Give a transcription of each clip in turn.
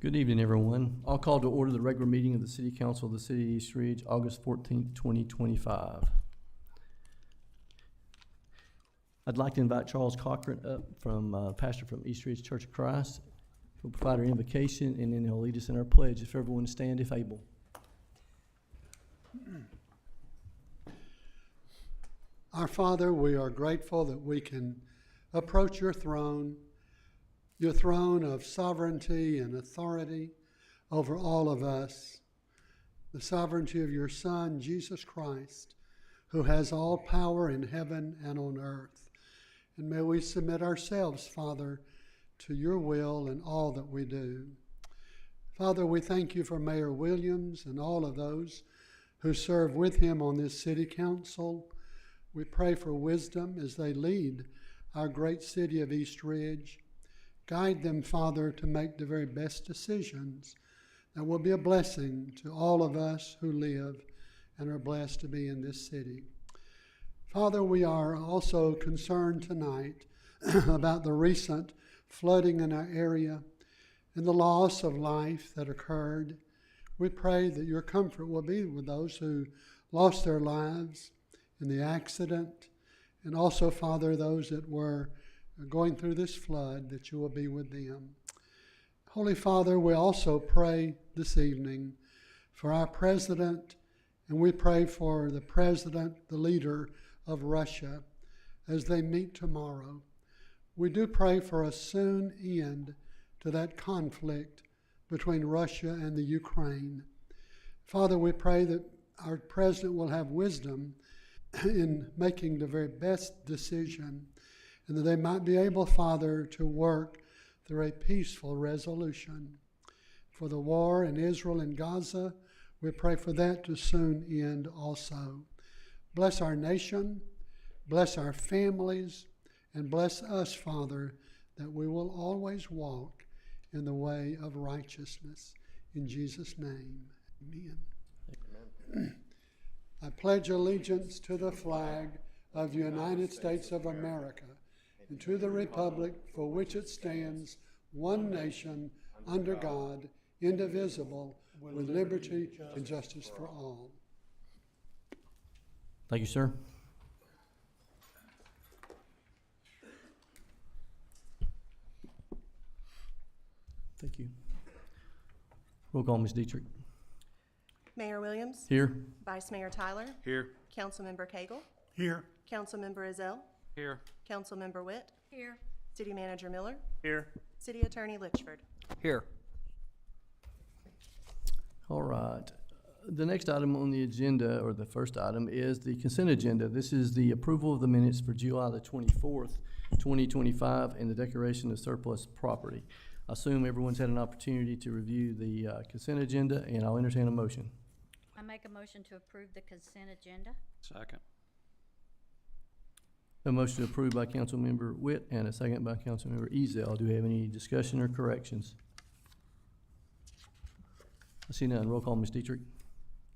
Good evening, everyone. I'll call to order the regular meeting of the City Council of the City of East Ridge, August 14th, 2025. I'd like to invite Charles Cochran up pastor from East Ridge Church of Christ. He'll provide our invocation, and then he'll lead us in our pledge. If everyone stand, if able. Our Father, we are grateful that we can approach your throne of sovereignty and authority over all of us, the sovereignty of your Son, Jesus Christ, who has all power in heaven and on earth. And may we submit ourselves, Father, to your will in all that we do. Father, we thank you for Mayor Williams and all of those who serve with him on this city council. We pray for wisdom as they lead our great city of East Ridge. Guide them, Father, to make the very best decisions that will be a blessing to all of us who live and are blessed to be in this city. Father, we are also concerned tonight about the recent flooding in our area and the loss of life that occurred. We pray that your comfort will be with those who lost their lives in the accident, and also, Father, those that were going through this flood, that you will be with them. Holy Father, we also pray this evening for our president, and we pray for the president, the leader of Russia, as they meet tomorrow. We do pray for a soon end to that conflict between Russia and the Ukraine. Father, we pray that our president will have wisdom in making the very best decision, and that they might be able, Father, to work through a peaceful resolution. For the war in Israel and Gaza, we pray for that to soon end also. Bless our nation, bless our families, and bless us, Father, that we will always walk in the way of righteousness. In Jesus' name, amen. Amen. I pledge allegiance to the flag of the United States of America and to the republic for which it stands, one nation, under God, indivisible, with liberty and justice for all. Thank you, sir. Thank you. Roll call, Ms. Dietrich. Mayor Williams. Here. Vice Mayor Tyler. Here. Councilmember Cagle. Here. Councilmember Ezell. Here. Councilmember Witt. Here. City Manager Miller. Here. City Attorney Litchford. Here. All right. The next item on the agenda, or the first item, is the consent agenda. This is the approval of the minutes for July the 24th, 2025, and the declaration of surplus property. I assume everyone's had an opportunity to review the consent agenda, and I'll entertain a motion. I make a motion to approve the consent agenda. Second. A motion approved by Councilmember Witt and a second by Councilmember Ezell. Do we have any discussion or corrections? I see none. Roll call, Ms. Dietrich.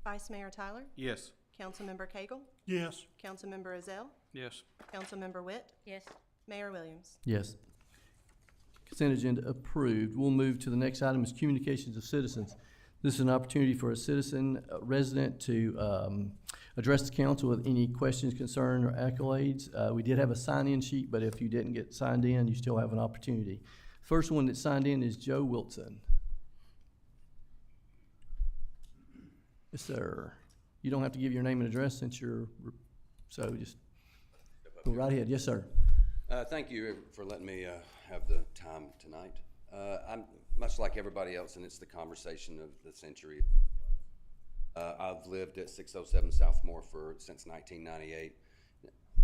Vice Mayor Tyler. Yes. Councilmember Cagle. Yes. Councilmember Ezell. Yes. Councilmember Witt. Yes. Mayor Williams. Yes. Consent agenda approved. We'll move to the next item is communications of citizens. This is an opportunity for a citizen resident to address the council with any questions, concerns, or accolades. We did have a sign-in sheet, but if you didn't get signed in, you still have an opportunity. First one that signed in is Joe Wilson. Yes, sir. You don't have to give your name and address since you're, so just go right ahead. Yes, sir. Thank you for letting me have the time tonight. I'm much like everybody else, and it's the conversation of the century. I've lived at 607 Southmore since 1998.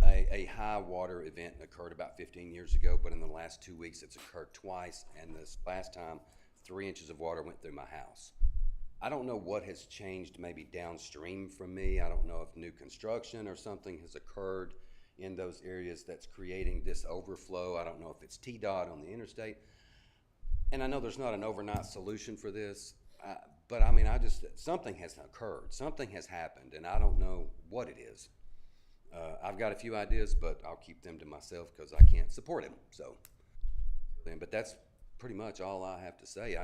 A high water event occurred about 15 years ago, but in the last 2 weeks it's occurred twice, and this last time 3 inches of water went through my house. I don't know what has changed maybe downstream from me. I don't know if new construction or something has occurred in those areas that's creating this overflow. I don't know if it's TDOT on the interstate. And I know there's not an overnight solution for this, but I mean, something has occurred, something has happened, and I don't know what it is. I've got a few ideas, but I'll keep them to myself because I can't support him. So, but that's pretty much all I have to say.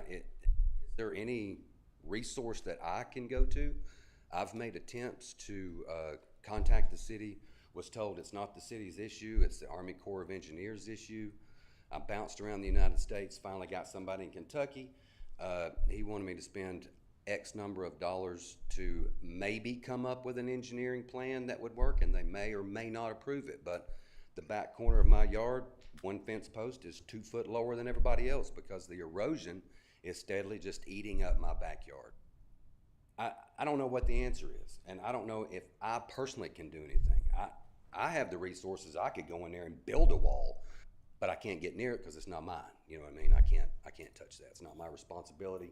there any resource that I can go to? I've made attempts to contact the city, was told it's not the city's issue, it's the Army Corps of Engineers' issue. I bounced around the United States, finally got somebody in Kentucky. He wanted me to spend X number of dollars to maybe come up with an engineering plan that would work, and they may or may not approve it. But the back corner of my yard, one fence post is 2 foot lower than everybody else because the erosion is steadily just eating up my backyard. I don't know what the answer is, and I don't know if I personally can do anything. I have the resources. I could go in there and build a wall, but I can't get near it because it's not mine. You know what I mean? I can't touch that. It's not my responsibility,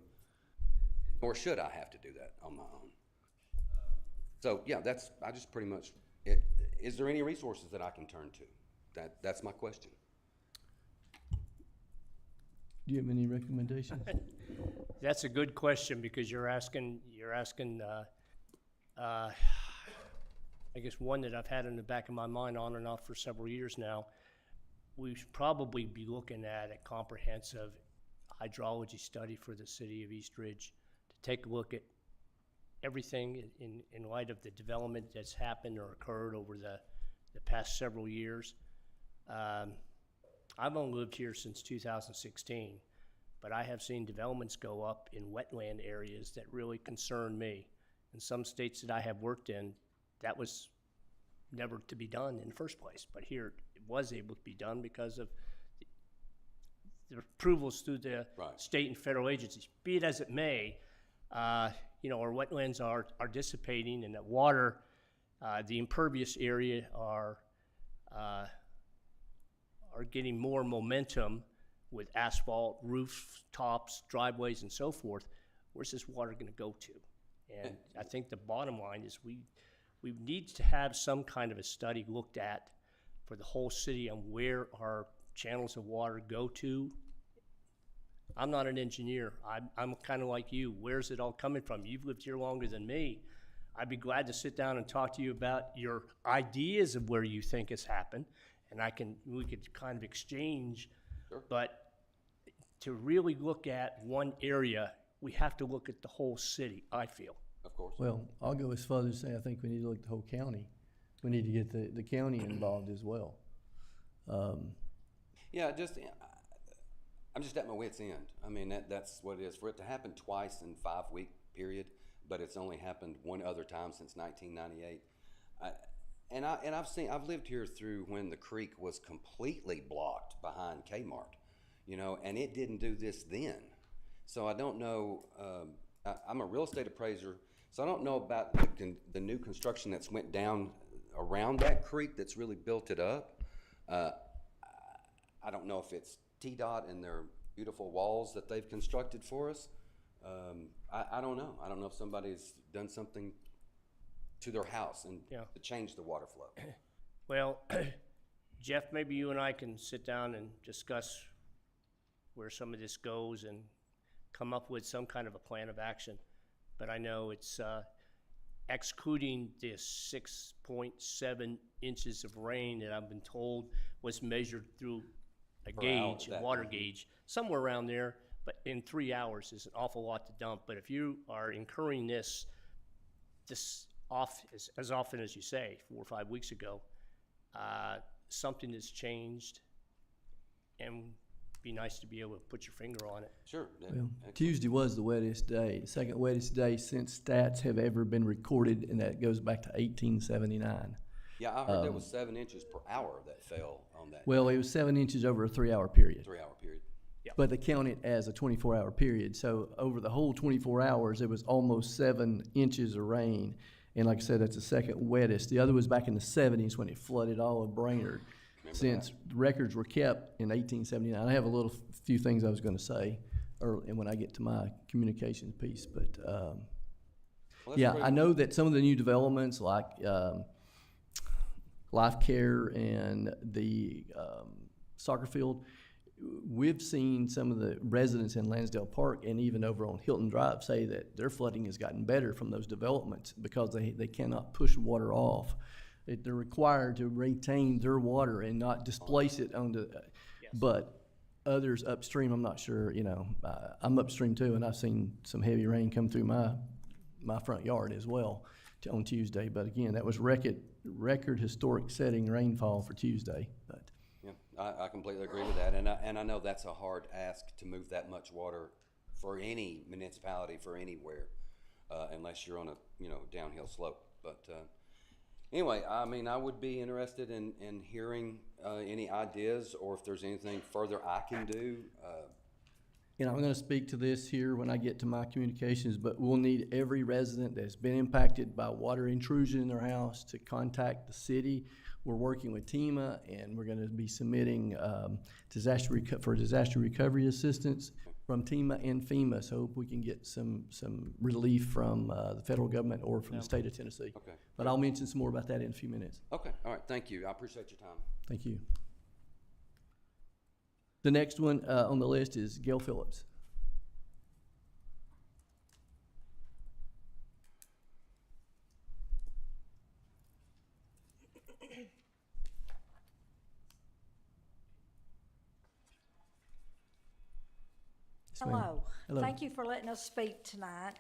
nor should I have to do that on my own. So yeah, I just pretty much. Is there any resources that I can turn to? That's my question. Do you have any recommendations? That's a good question because you're asking, I guess one that I've had in the back of my mind on and off for several years now. We should probably be looking at a comprehensive hydrology study for the city of East Ridge to take a look at everything in light of the development that's happened or occurred over the past several years. I've only lived here since 2016, but I have seen developments go up in wetland areas that really concern me. In some states that I have worked in, that was never to be done in the first place, but here it was able to be done because of the approvals through the Right. state and federal agencies. Be it as it may, our wetlands are dissipating, and that water, the impervious area are getting more momentum with asphalt, rooftops, driveways, and so forth. Where's this water going to go to? And I think the bottom line is we need to have some kind of a study looked at for the whole city on where our channels of water go to. I'm not an engineer. I'm kind of like you. Where's it all coming from? You've lived here longer than me. I'd be glad to sit down and talk to you about your ideas of where you think it's happened, and we could kind of exchange. Sure. But to really look at one area, we have to look at the whole city, I feel. Of course. Well, I'll go as far as to say I think we need to look at the whole county. We need to get the county involved as well. Yeah, I'm just at my wit's end. I mean, that's what it is. For it to happen twice in 5-week period, but it's only happened one other time since 1998. I've lived here through when the creek was completely blocked behind Kmart, and it didn't do this then. So I don't know. I'm a real estate appraiser, so I don't know about the new construction that's went down around that creek that's really built it up. I don't know if it's TDOT and their beautiful walls that they've constructed for us. I don't know. I don't know if somebody's done something to their house and to change the water flow. Well, Jeff, maybe you and I can sit down and discuss where some of this goes and come up with some kind of a plan of action. But I know it's excluding the 6.7 inches of rain that I've been told was measured through a gauge, a water gauge, somewhere around there. But in 3 hours is an awful lot to dump. But if you are incurring this as often as you say, 4 or 5 weeks ago, something has changed, and be nice to be able to put your finger on it. Sure. Well, Tuesday was the wettest day, the second wettest day since stats have ever been recorded, and that goes back to 1879. Yeah, I heard there was 7 inches per hour that fell on that Well, it was 7 inches over a 3-hour period. 3-hour period. But they count it as a 24-hour period. So over the whole 24 hours, it was almost 7 inches of rain. And like I said, that's the second wettest. The other was back in the 70s when it flooded all of Brainerd. Since records were kept in 1879. I have a few things I was going to say early, when I get to my communications piece. But yeah, I know that some of the new developments like Life Care and the soccer field, we've seen some of the residents in Lansdale Park and even over on Hilton Drive say that their flooding has gotten better from those developments because they cannot push water off. They're required to retain their water and not displace it onto. Yes. But others upstream, I'm not sure, you know, I'm upstream too, and I've seen some heavy rain come through my front yard as well on Tuesday. But again, that was record historic setting rainfall for Tuesday, but. Yeah, I completely agree with that, and I know that's a hard ask to move that much water for any municipality, for anywhere, unless you're on a, you know, downhill slope. But anyway, I mean, I would be interested in hearing any ideas, or if there's anything further I can do. You know, I'm gonna speak to this here when I get to my communications, but we'll need every resident that's been impacted by water intrusion in their house to contact the city. We're working with TEMA, and we're gonna be submitting, disaster recovery assistance from TEMA and FEMA, so hope we can get some relief from, the federal government or from the state of Tennessee. Okay. But I'll mention some more about that in a few minutes. Okay, all right, thank you. I appreciate your time. Thank you. The next one on the list is Gail Phillips. Yes, ma'am. Hello. Hello. Thank you for letting us speak tonight.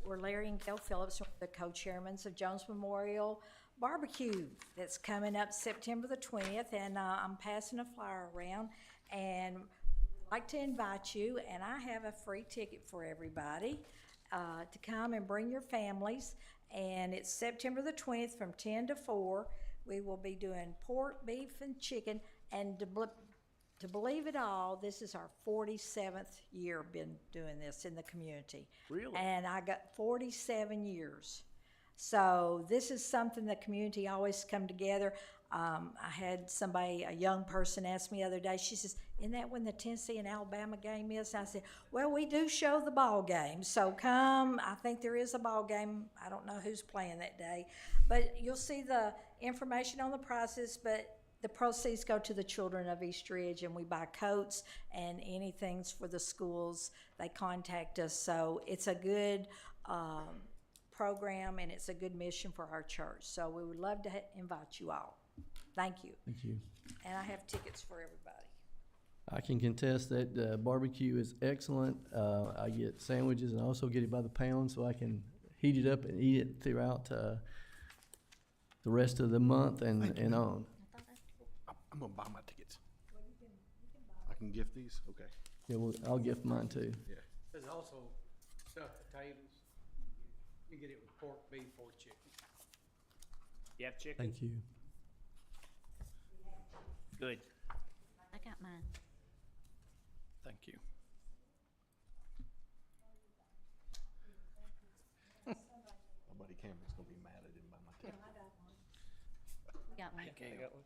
We're Larry and Gail Phillips, we're the co-chairmans of Jones Memorial Barbecue that's coming up September the 20th, and I'm passing a flyer around, and I'd like to invite you, and I have a free ticket for everybody to come and bring your families, and it's September the 20th from 10 to 4. We will be doing pork, beef, and chicken, and to believe it all, this is our 47th year been doing this in the community. Really? And I got 47 years. So this is something the community always come together. I had somebody, a young person ask me the other day, she says, isn't that when the Tennessee and Alabama game is? And I said, well, we do show the ball game. So come, I think there is a ball game. I don't know who's playing that day. But you'll see the information on the prices, but the proceeds go to the children of East Ridge, and we buy coats and anything for the schools. They contact us, so it's a good program, and it's a good mission for our church. So we would love to invite you all. Thank you. Thank you. And I have tickets for everybody. I can contest that barbecue is excellent. I get sandwiches and I also get it by the pound, so I can heat it up and eat it throughout the rest of the month and on. I'm gonna buy my tickets. I can gift these? Okay. Yeah, well, I'll gift mine too. Yeah. There's also stuffed potatoes. You get it with pork, beef, or chicken. You have chicken? Thank you. Good. I got mine. Thank you. My buddy Cameron's gonna be mad I didn't buy my ticket. We got one. I got one.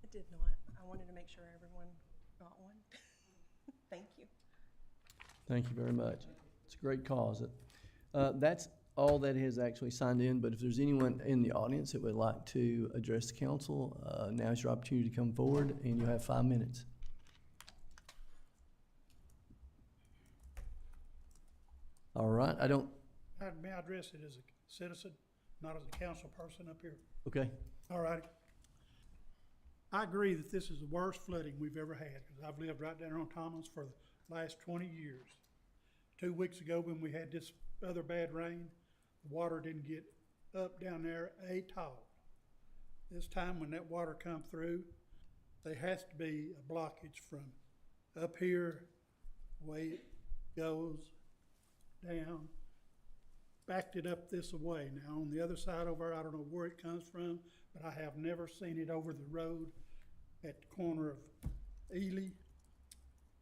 I did not. I wanted to make sure everyone got one. Thank you. Thank you very much. It's a great cause. That's all that has actually signed in, but if there's anyone in the audience that would like to address the council, now's your opportunity to come forward, and you have 5 minutes. All right, May I address it as a citizen, not as a council person up here? okay, All righty. I agree that this is the worst flooding we've ever had, because I've lived right down here on Thomas for the last 20 years. 2 weeks ago, when we had this other bad rain, the water didn't get up down there at all. This time when that water come through, there has to be a blockage from up here, way it goes down, backed it up this way. Now, on the other side over, I don't know where it comes from, but I have never seen it over the road at the corner of Ely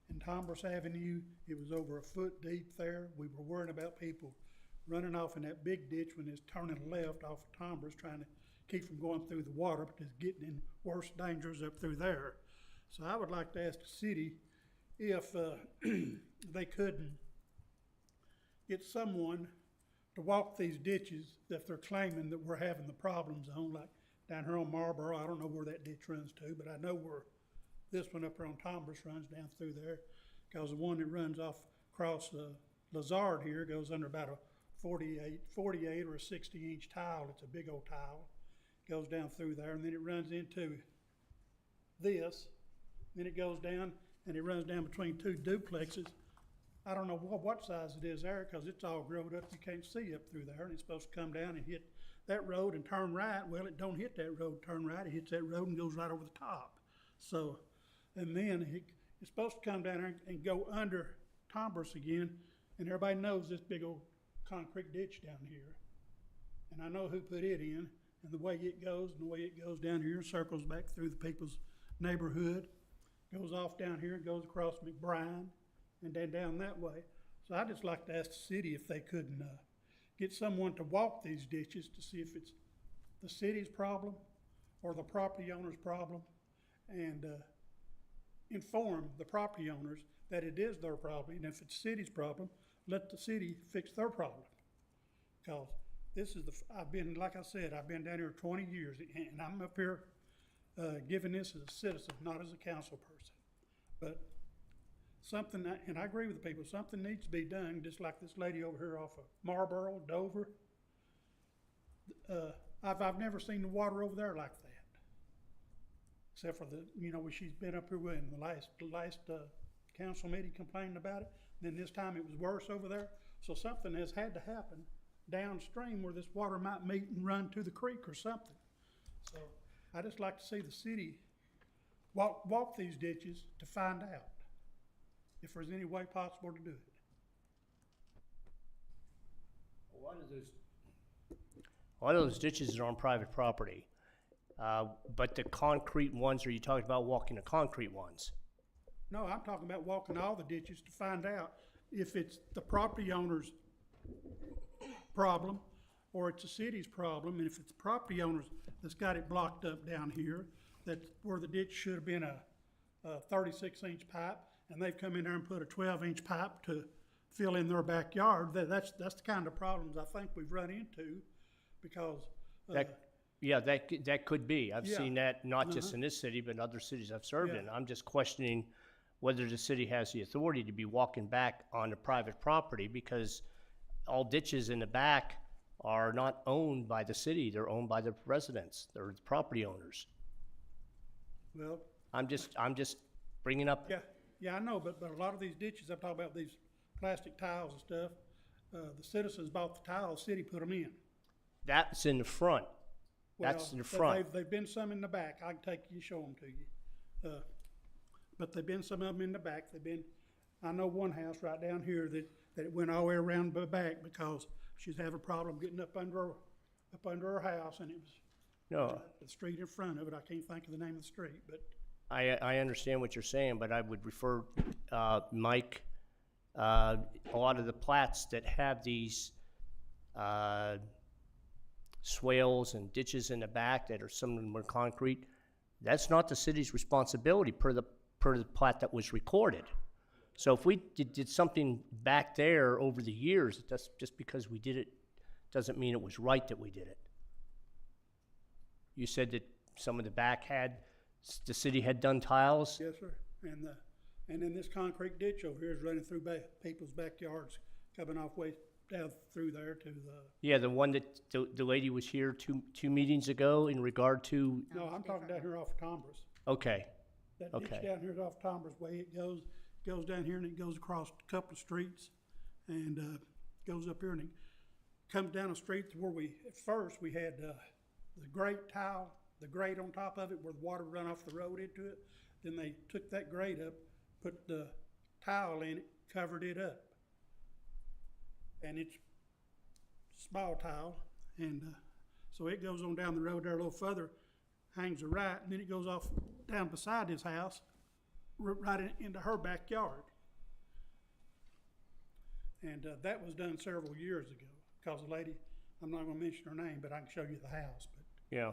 and Tombras Avenue. It was over a foot deep there. We were worried about people running off in that big ditch when it's turning left off of Tombras, trying to keep from going through the water, but it's getting in worse dangers up through there. So I would like to ask the city if they couldn't get someone to walk these ditches that they're claiming that we're having the problems on, like down here on Marlboro. I don't know where that ditch runs to, but I know where this one up here on Tombras runs down through there, because the one that runs off across Lazard here goes under about a 48 or a 60-inch tile. It's a big old tile. Goes down through there, and then it runs into this, then it goes down, and it runs down between two duplexes. I don't know what size it is there, because it's all grown up, you can't see up through there, and it's supposed to come down and hit that road and turn right. Well, it don't hit that road, turn right, it hits that road and goes right over the top. So, and then it's supposed to come down there and go under Tombras again, and everybody knows this big old concrete ditch down here. And I know who put it in, and the way it goes, and the way it goes down here, circles back through the people's neighborhood, goes off down here and goes across McBride, and then down that way. So I'd just like to ask the city if they couldn't get someone to walk these ditches to see if it's the city's problem or the property owner's problem, and inform the property owners that it is their problem, and if it's the city's problem, let the city fix their problem. Because this is I've been, like I said, I've been down here 20 years, and I'm up here giving this as a citizen, not as a council person. But something, and I agree with the people, something needs to be done, just like this lady over here off of Marlboro, Dover. I've never seen the water over there like that. Except for when she's been up here in the last council meeting complaining about it. Then this time it was worse over there. So something has had to happen downstream where this water might meet and run to the creek or something. So I just like to see the city walk these ditches to find out if there's any way possible to do it. A lot of those ditches are on private property. But the concrete ones, are you talking about walking the concrete ones? No, I'm talking about walking all the ditches to find out if it's the property owner's problem or it's the city's problem. And if it's the property owners that's got it blocked up down here, that's where the ditch should have been a 36-inch pipe, and they've come in there and put a 12-inch pipe to fill in their backyard. That's the kind of problems I think we've run into, because that could be. I've Yeah. seen that not just in this city, but in other cities I've served in. I'm just questioning whether the city has the authority to be walking back onto private property, because all ditches in the back are not owned by the city. They're owned by the residents. They're the property owners. well, I'm just bringing up. yeah, I know, but a lot of these ditches, I'm talking about these plastic tiles and stuff, the citizens bought the tiles, the city put them in. That's in the front. That's in the front. They've been some in the back. I can take you, show them to you. But they've been some of them in the back. I know one house right down here that it went all the way around the back because she's having a problem getting up under her house, and it was No, the street in front of it. I can't think of the name of the street, but I understand what you're saying, but I would refer, Mike, a lot of the plats that have these swales and ditches in the back that are some of them are concrete, that's not the city's responsibility per the plat that was recorded. So if we did something back there over the years, that's just because we did it doesn't mean it was right that we did it. You said that some of the back the city had done tiles? yes, sir. And then this concrete ditch over here is running through people's backyards, coming off way down through there to the. Yeah, the one that the lady was here two meetings ago in regard to, No, I'm talking down here off of Tombras. okay, That ditch Okay. down here is off Tombras way. It goes down here and it goes across a couple of streets and goes up here and it comes down a street to where at first we had the grate tile, the grate on top of it where the water run off the road into it. Then they took that grate up, put the tile in it, covered it up. And it's small tile, and so it goes on down the road there a little further, hangs a right, and then it goes off down beside his house, right into her backyard. And that was done several years ago, because the lady, I'm not gonna mention her name, but I can show you the house, yeah.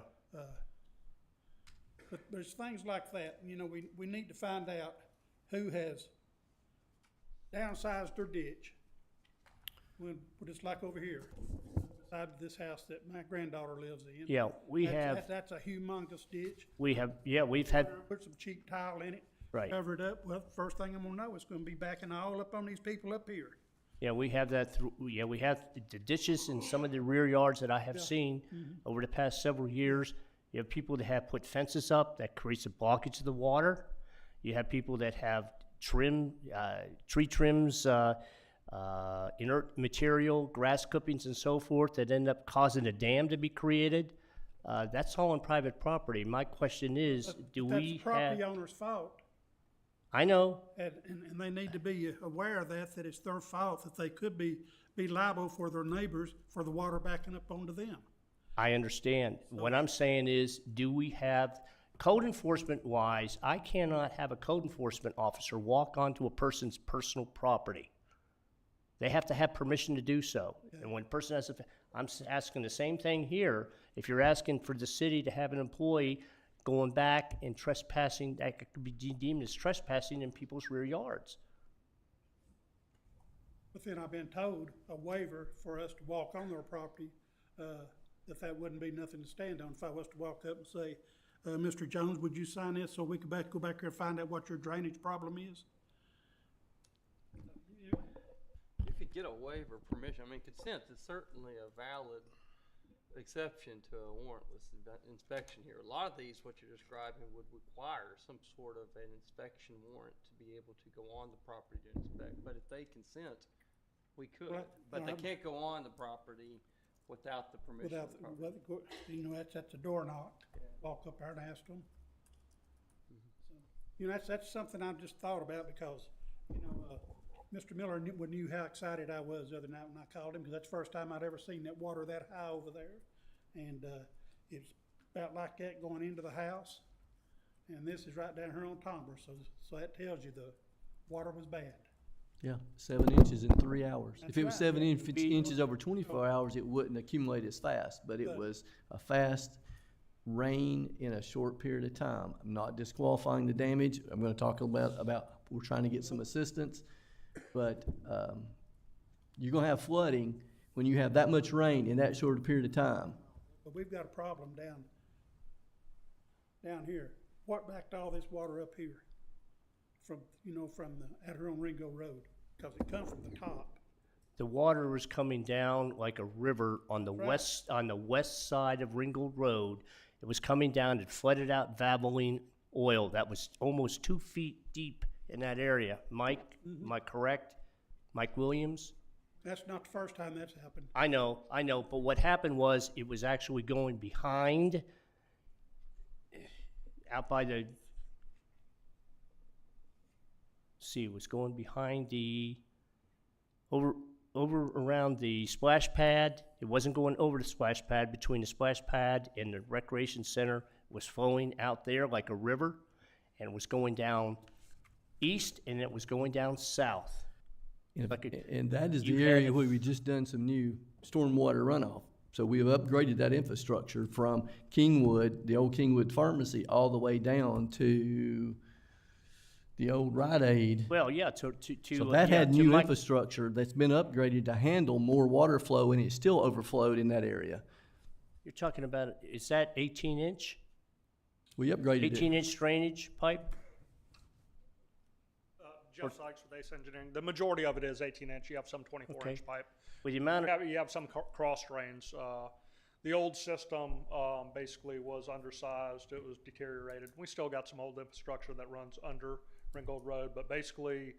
but there's things like that, we need to find out who has downsized their ditch. When it's like over here, beside this house that my granddaughter lives in. Yeah, That's a humongous ditch. we've had, Put some cheap tile in it. Right. Cover it up. Well, first thing I'm gonna know, it's gonna be backing all up on these people up here. yeah, we have that we have the ditches in some of the rear yards that I have seen over the past several years. You have people that have put fences up that creates a blockage of the water. You have people that have tree trims, inert material, grass clippings and so forth that end up causing a dam to be created. That's all on private property. My question is, do That's we the property have, owner's fault. I know, And they need to be aware of that it's their fault, that they could be liable for their neighbors for the water backing up onto them. I understand. What I'm saying is, do we have, code enforcement wise, I cannot have a code enforcement officer walk onto a person's personal property. They have to have permission to do so. And when a person has I'm asking the same thing here. If you're asking for the city to have an employee going back and trespassing, that could be deemed as trespassing in people's rear yards. But then I've been told a waiver for us to walk on their property, that wouldn't be nothing to stand on. If I was to walk up and say, Mr. Jones, would you sign this so we could go back here and find out what your drainage problem is? You could get a waiver permission. I mean, consent is certainly a valid exception to a warrantless inspection here. A lot of these, what you're describing, would require some sort of an inspection warrant to be able to go on the property to inspect. But if they consent, we could. Right. But they can't go on the property without the permission of the property. You know, that's a door knock. Walk up there and ask them. So, you know, that's something I just thought about because, you know, Mr. Miller knew how excited I was the other night when I called him, because that's the first time I'd ever seen that water that high over there. And it's about like that going into the house. And this is right down here on Tomber, so that tells you the water was bad. Yeah, 7 inches in 3 hours. That's If it was right. 7 inches over 24 hours, it wouldn't accumulate as fast, but it But- was a fast rain in a short period of time. I'm not disqualifying the damage. I'm gonna talk about we're trying to get some assistance, but, you're gonna have flooding when you have that much rain in that short a period of time. But we've got a problem down here. What backed all this water up here? From out here on Ringo Road, because it comes from the top. The water was coming down like a river on the Right. west side of Ringgold Road. It was coming down, it flooded out Valvoline oil that was almost 2 feet deep in that area. Mike, am I correct? Mike Williams? That's not the first time that's happened. I know, but what happened was it was actually going behind, out by the, it was going behind the, over around the splash pad. It wasn't going over the splash pad. Between the splash pad and the recreation center, it was flowing out there like a river, and it was going down east, and it was going down south. And that is you the had area a- where we just done some new stormwater runoff. So we have upgraded that infrastructure from Kingwood, the old Kingwood Pharmacy, all the way down to the old Rite Aid. Well, yeah, So that had to new Mike- infrastructure that's been upgraded to handle more water flow, and it still overflowed in that area. You're talking about, is that 18-inch? We upgraded it. 18-inch drainage pipe? Jeff Sykes with Ace Engineering. The majority of it is 18-inch. You have some 24-inch Okay. pipe. With the amount of, You have some cross drains. The old system basically was undersized. It was deteriorated. We still got some old infrastructure that runs under Ringgold Road, but basically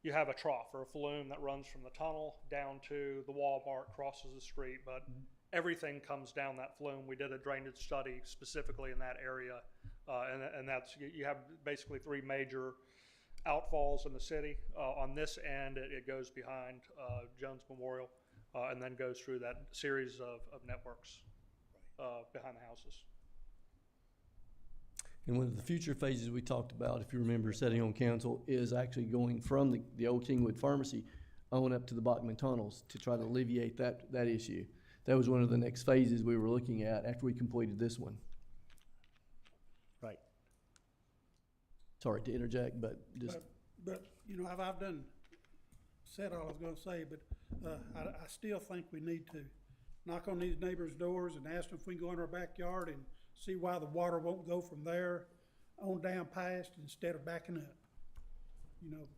you have a trough or a flume that runs from the tunnel down to the Walmart, crosses the street, but everything comes down that flume. We did a drainage study specifically in that area, and that's, you have basically 3 major outfalls in the city. On this end, it goes behind Jones Memorial, and then goes through that series of networks behind the houses. And one of the future phases we talked about, if you remember setting on council, is actually going from the old Kingwood Pharmacy on up to the Bachman Tunnels to try to alleviate that issue. That was one of the next phases we were looking at after we completed this one. right. Sorry to interject, but just, But you know, I've said all I was gonna say, but I still think we need to knock on these neighbors' doors and ask them if we can go in our backyard and see why the water won't go from there on down past instead of backing up. You know,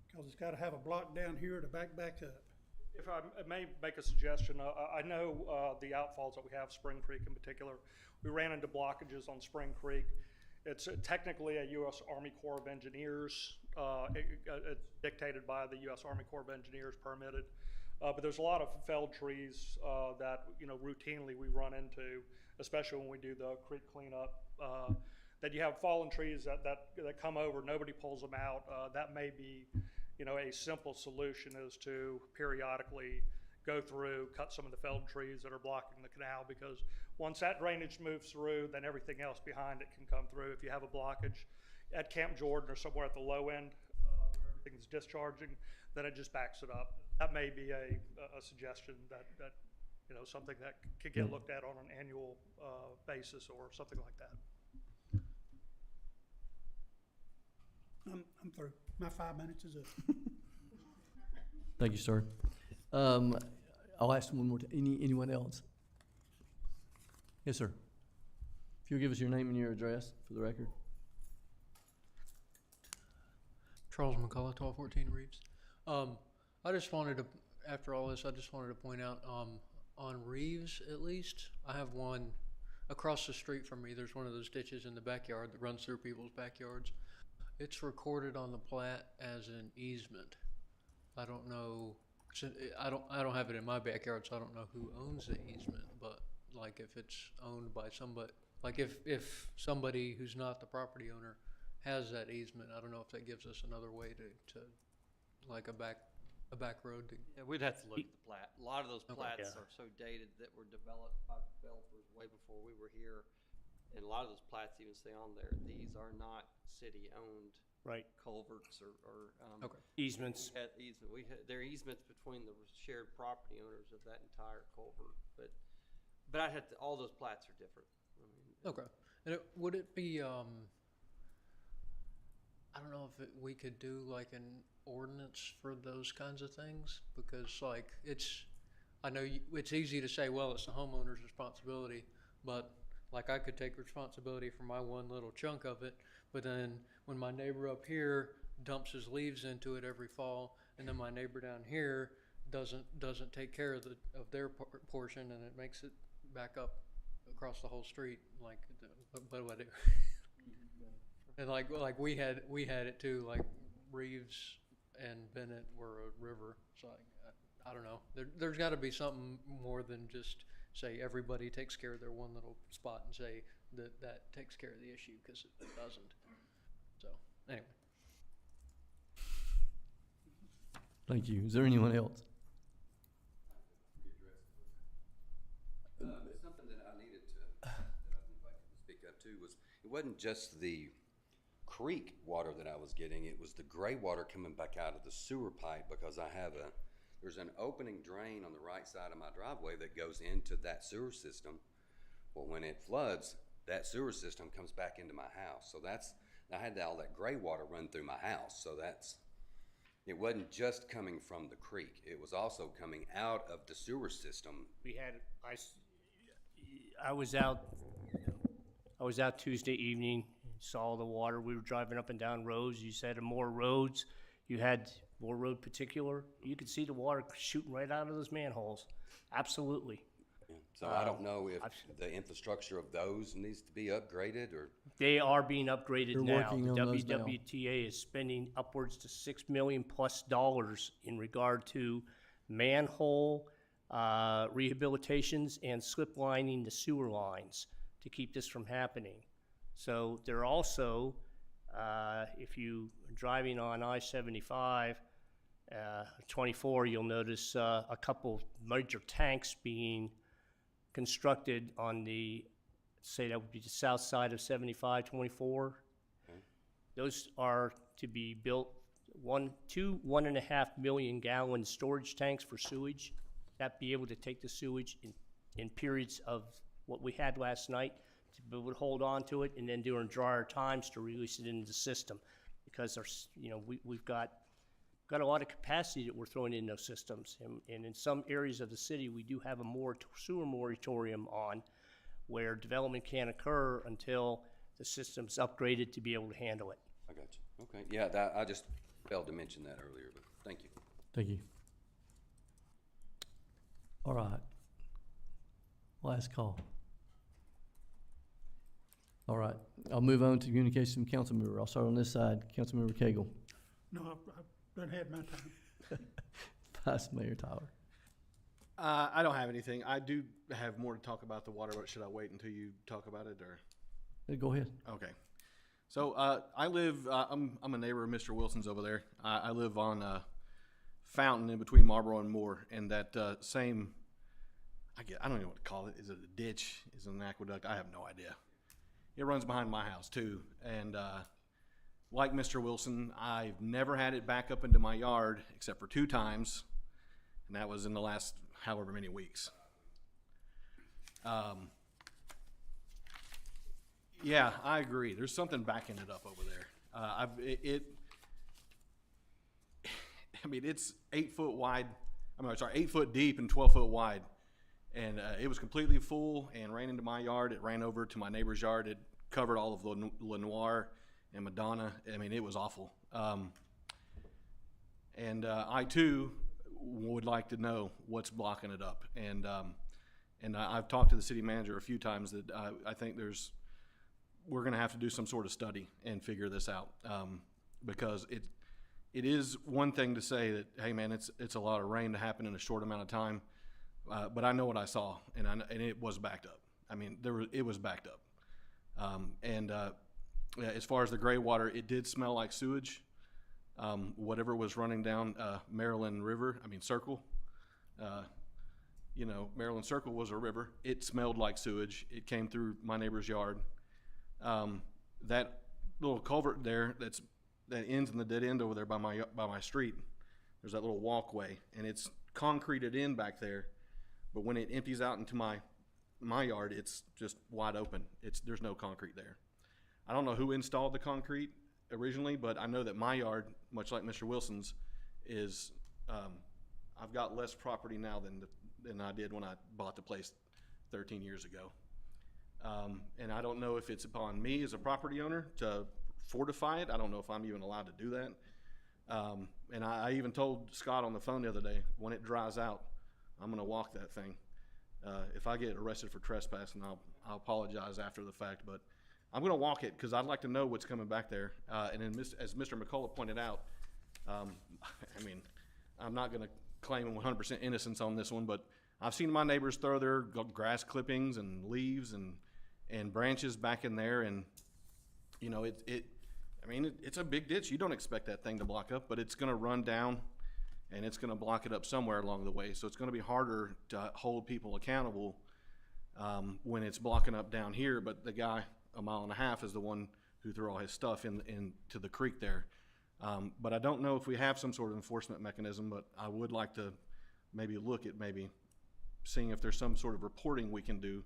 because it's gotta have a block down here to back up. If I may make a suggestion, I know the outfalls that we have, Spring Creek in particular, we ran into blockages on Spring Creek. It's technically a U.S. Army Corps of Engineers, it's dictated by the U.S. Army Corps of Engineers, permitted. But there's a lot of felled trees that, you know, routinely we run into, especially when we do the creek cleanup. That you have fallen trees that come over, nobody pulls them out. That may be, you know, a simple solution is to periodically go through, cut some of the felled trees that are blocking the canal, because once that drainage moves through, then everything else behind it can come through. If you have a blockage at Camp Jordan or somewhere at the low end where everything's discharging, then it just backs it up. That may be a suggestion that you know, something that could get looked at on an annual basis or something like that. I'm through. My 5 minutes is up. Thank you, sir. I'll ask one more, anyone else? Yes, sir. If you'll give us your name and your address for the record. Charles McCullough, 1214 Reeves. I just wanted to, after all this, I just wanted to point out, on Reeves at least, I have one across the street from me. There's one of those ditches in the backyard that runs through people's backyards. It's recorded on the plat as an easement. I don't know, I don't have it in my backyard, so I don't know who owns the easement, but like if it's owned by somebody, like if somebody who's not the property owner has that easement, I don't know if that gives us another way to like a back road to. Yeah, we'd have to look at the plat. A lot of those plats Yeah. are so dated that were developed by developers way before we were here. And a lot of those plats even say on there, these are not city-owned Right. culverts or Okay. Easements. there are easements between the shared property owners of that entire culvert. But I'd have to, all those plats are different. I mean, Okay. And would it be, I don't know if we could do like an ordinance for those kinds of things, because like I know it's easy to say, well, it's the homeowner's responsibility, but like I could take responsibility for my one little chunk of it, but then when my neighbor up here dumps his leaves into it every fall, and then my neighbor down here doesn't take care of their portion, and it makes it back up across the whole street, like what do I do? And like we had it too, like Reeves and Bennett were a river. So I don't know. There's got to be something more than just say everybody takes care of their one little spot and say that takes care of the issue, because it doesn't. So anyway. Thank you. Is there anyone else? Something that I needed to, that I would like to speak up to was, it wasn't just the creek water that I was getting, it was the gray water coming back out of the sewer pipe, because there's an opening drain on the right side of my driveway that goes into that sewer system. Well, when it floods, that sewer system comes back into my house. So I had all that gray water run through my house. So it wasn't just coming from the creek. It was also coming out of the sewer system. I was out Tuesday evening, saw the water. We were driving up and down roads. You said more roads. You had more road particular. You could see the water shooting right out of those manholes. Absolutely. Yeah. So I don't know if the infrastructure of those needs to be upgraded or. They are being upgraded They're now. working The on those now. WWTA is spending upwards to $6 million plus in regard to manhole rehabilitations and slip lining the sewer lines to keep this from happening. So they're also, if you are driving on I-75, 24, you'll notice a couple major tanks being constructed on the, say that would be the south side of 75, 24. Okay. Those are to be built, 1.5 million gallon storage tanks for sewage. That be able to take the sewage in periods of what we had last night, to be able to hold on to it, and then during drier times to release it into the system. Because there's, we've got a lot of capacity that we're throwing in those systems. And in some areas of the city, we do have a sewer moratorium on, where development can't occur until the system's upgraded to be able to handle it. I got you. Okay. Yeah, I just failed to mention that earlier, but thank you. Thank you. All right. Last call. All right, I'll move on to communications from council member. I'll start on this side. Councilmember Cagle. No, I've done had my time. Vice Mayor Tyler. I don't have anything. I do have more to talk about the water, but should I wait until you talk about it, or? Go ahead. Okay. So, I live, I'm a neighbor of Mr. Wilson's over there. I live on, Fountain in between Marlboro and Moore, and that, same, I don't know what to call it. Is it a ditch? Is it an aqueduct? I have no idea. It runs behind my house too, and, like Mr. Wilson, I've never had it back up into my yard except for 2 times, and that was in the last however many weeks. Yeah, I agree. There's something backing it up over there. I mean, it's 8 foot wide. 8 foot deep and 12 foot wide. And it was completely full and ran into my yard. It ran over to my neighbor's yard. It covered all of Lenoir and Madonna. I mean, it was awful. And I too would like to know what's blocking it up. And I've talked to the city manager a few times that I think we're going to have to do some sort of study and figure this out, because it is one thing to say that, hey man, it's a lot of rain to happen in a short amount of time, but I know what I saw, and it was backed up. I mean, it was backed up, yeah, as far as the gray water, it did smell like sewage. Whatever was running down Maryland Circle. Maryland Circle was a river. It smelled like sewage. It came through my neighbor's yard. That little culvert there that ends in the dead end over there by my street, there's that little walkway, and it's concreted in back there, but when it empties out into my yard, it's just wide open. There's no concrete there. I don't know who installed the concrete originally, but I know that my yard, much like Mr. Wilson's, is I've got less property now than I did when I bought the place 13 years ago. And I don't know if it's upon me as a property owner to fortify it. I don't know if I'm even allowed to do that. And I even told Scott on the phone the other day, when it dries out, I'm gonna walk that thing. If I get arrested for trespassing, I'll apologize after the fact, but I'm gonna walk it because I'd like to know what's coming back there. And then as Mr. McCullough pointed out, I mean, I'm not gonna claim 100% innocence on this one, but I've seen my neighbors throw their grass clippings and leaves and branches back in there, and it's a big ditch. You don't expect that thing to block up, but it's gonna run down and it's gonna block it up somewhere along the way. So it's gonna be harder to hold people accountable when it's blocking up down here, but the guy a mile and a half is the one who threw all his stuff into the creek there. But I don't know if we have some sort of enforcement mechanism, but I would like to maybe look at seeing if there's some sort of reporting we can do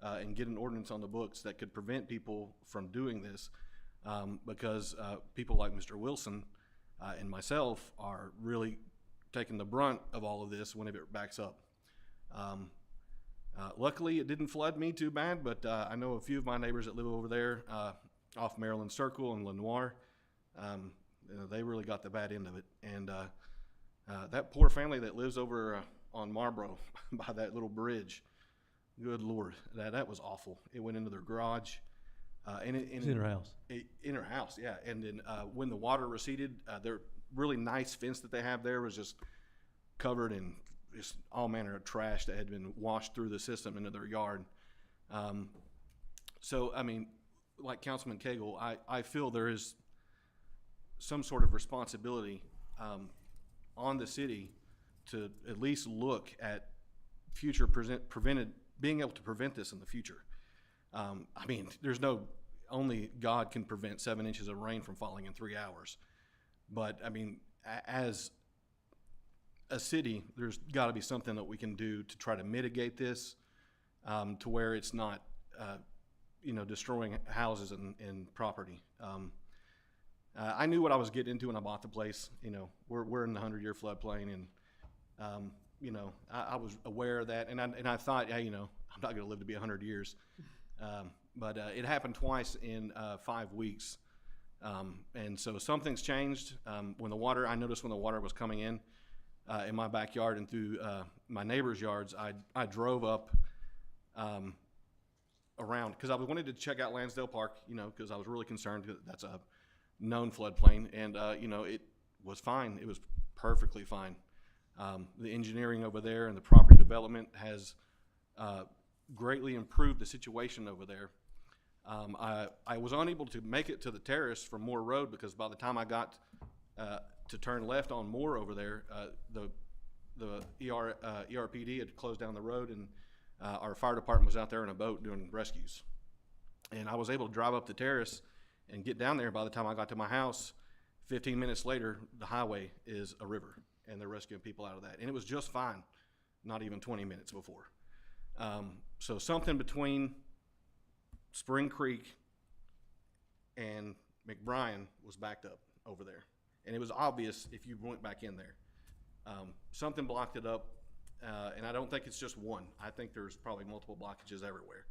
and get an ordinance on the books that could prevent people from doing this, because people like Mr. Wilson and myself are really taking the brunt of all of this whenever it backs up. Luckily, it didn't flood me too bad, but I know a few of my neighbors that live over there off Maryland Circle and Lenoir. They really got the bad end of it. And that poor family that lives over on Marlboro by that little bridge, good Lord, that was awful. It went into their garage. It's in her house. In her house, yeah. And then when the water receded, their really nice fence that they have there was just covered in just all manner of trash that had been washed through the system into their yard. So, I mean, like Councilman Cagle, I feel there is some sort of responsibility on the city to at least look at future being able to prevent this in the future. I mean, only God can prevent 7 inches of rain from falling in 3 hours. But I mean, as a city, there's got to be something that we can do to try to mitigate this, to where it's not, destroying houses and property. I knew what I was getting into when I bought the place. We're in the 100-year floodplain, and I was aware of that, and I thought, yeah, I'm not going to live to be 100 years. But it happened twice in 5 weeks, and so something's changed. I noticed when the water was coming in, in my backyard and through my neighbor's yards, I drove up around, because I wanted to check out Lansdale Park, you know, because I was really concerned, because that's a known floodplain, and, you know, it was fine. It was perfectly fine. The engineering over there and the property development has greatly improved the situation over there. I was unable to make it to the terrace from Moore Road, because by the time I got to turn left on Moore over there, the ERPD had closed down the road, and our fire department was out there in a boat doing rescues. And I was able to drive up the terrace and get down there. By the time I got to my house, 15 minutes later, the highway is a river, and they're rescuing people out of that. And it was just fine, not even 20 minutes before. So something between Spring Creek and McBrien was backed up over there. And it was obvious if you went back in there. Something blocked it up, and I don't think it's just one. I think there's probably multiple blockages everywhere.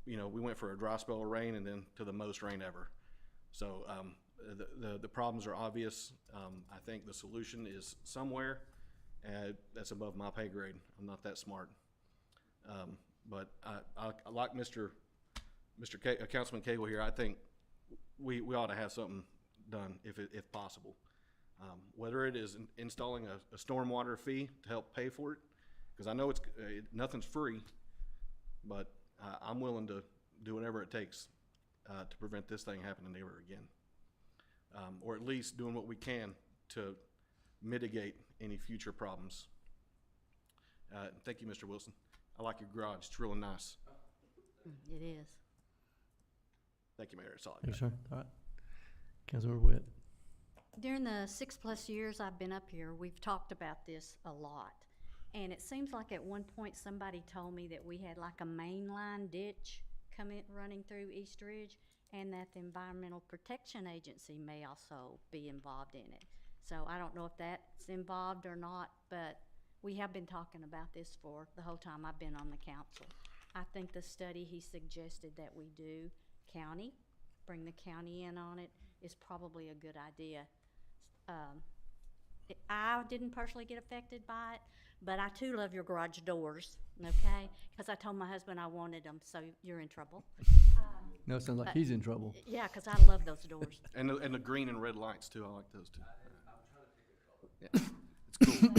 You know, we went for a dry spell of rain and then to the most rain ever. So the problems are obvious. I think the solution is somewhere that's above my pay grade. I'm not that smart. But I like Councilman Cagle here. I think we ought to have something done if possible. Whether it is installing a stormwater fee to help pay for it, because I know nothing's free, but I'm willing to do whatever it takes to prevent this thing happening ever again, or at least doing what we can to mitigate any future problems. Thank you, Mr. Wilson. I like your garage. It's really nice. It is. Thank you, Mayor. That's all I got. Yes, sir. All right. Councilmember Witt. During the 6+ years I've been up here, we've talked about this a lot. And it seems like at one point somebody told me that we had like a mainline ditch running through East Ridge, and that the Environmental Protection Agency may also be involved in it. So I don't know if that's involved or not, but we have been talking about this for the whole time I've been on the council. I think the study he suggested that we do, bring the county in on it, is probably a good idea. I didn't personally get affected by it, but I too love your garage doors, okay? Because I told my husband I wanted them, so you're in trouble. No, it sounds like he's in trouble. Yeah, because I love those doors. And the green and red lights too. I like those too. Yeah, it's cool.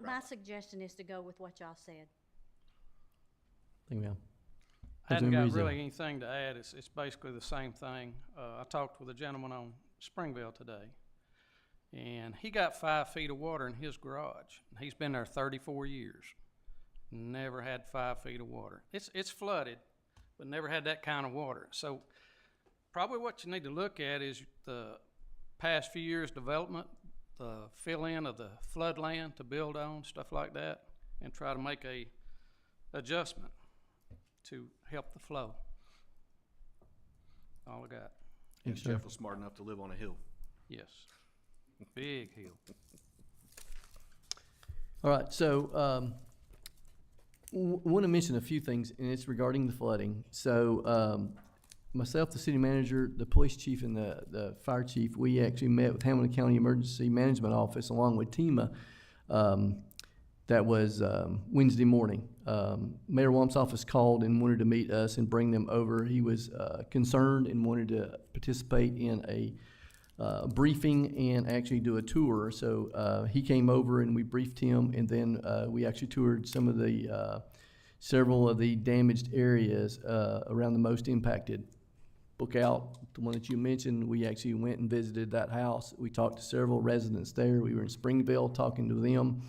My suggestion is to go with what y'all said. Thank you, ma'am. I hadn't Councilmember got Rizzo. really anything to add. It's basically the same thing. I talked with a gentleman on Springville today, and he got 5 feet of water in his garage. He's been there 34 years. Never had 5 feet of water. It's flooded, but never had that kind of water. So probably what you need to look at is the past few years' development, the fill-in of the floodland to build on, stuff like that, and try to make a adjustment to help the flow. All I got. And Yes, sir. Jeff was smart enough to live on a hill. Yes. Big hill. All right, so want to mention a few things, and it's regarding the flooding. So myself, the city manager, the police chief, and the fire chief, we actually met with Hamilton County Emergency Management Office along with TEMA. That was Wednesday morning. Mayor Wam's office called and wanted to meet us and bring them over. He was concerned and wanted to participate in a briefing and actually do a tour. So he came over and we briefed him, and then we actually toured some of the several of the damaged areas around the most impacted. Book out the one that you mentioned. We actually went and visited that house. We talked to several residents there. We were in Springville talking to them.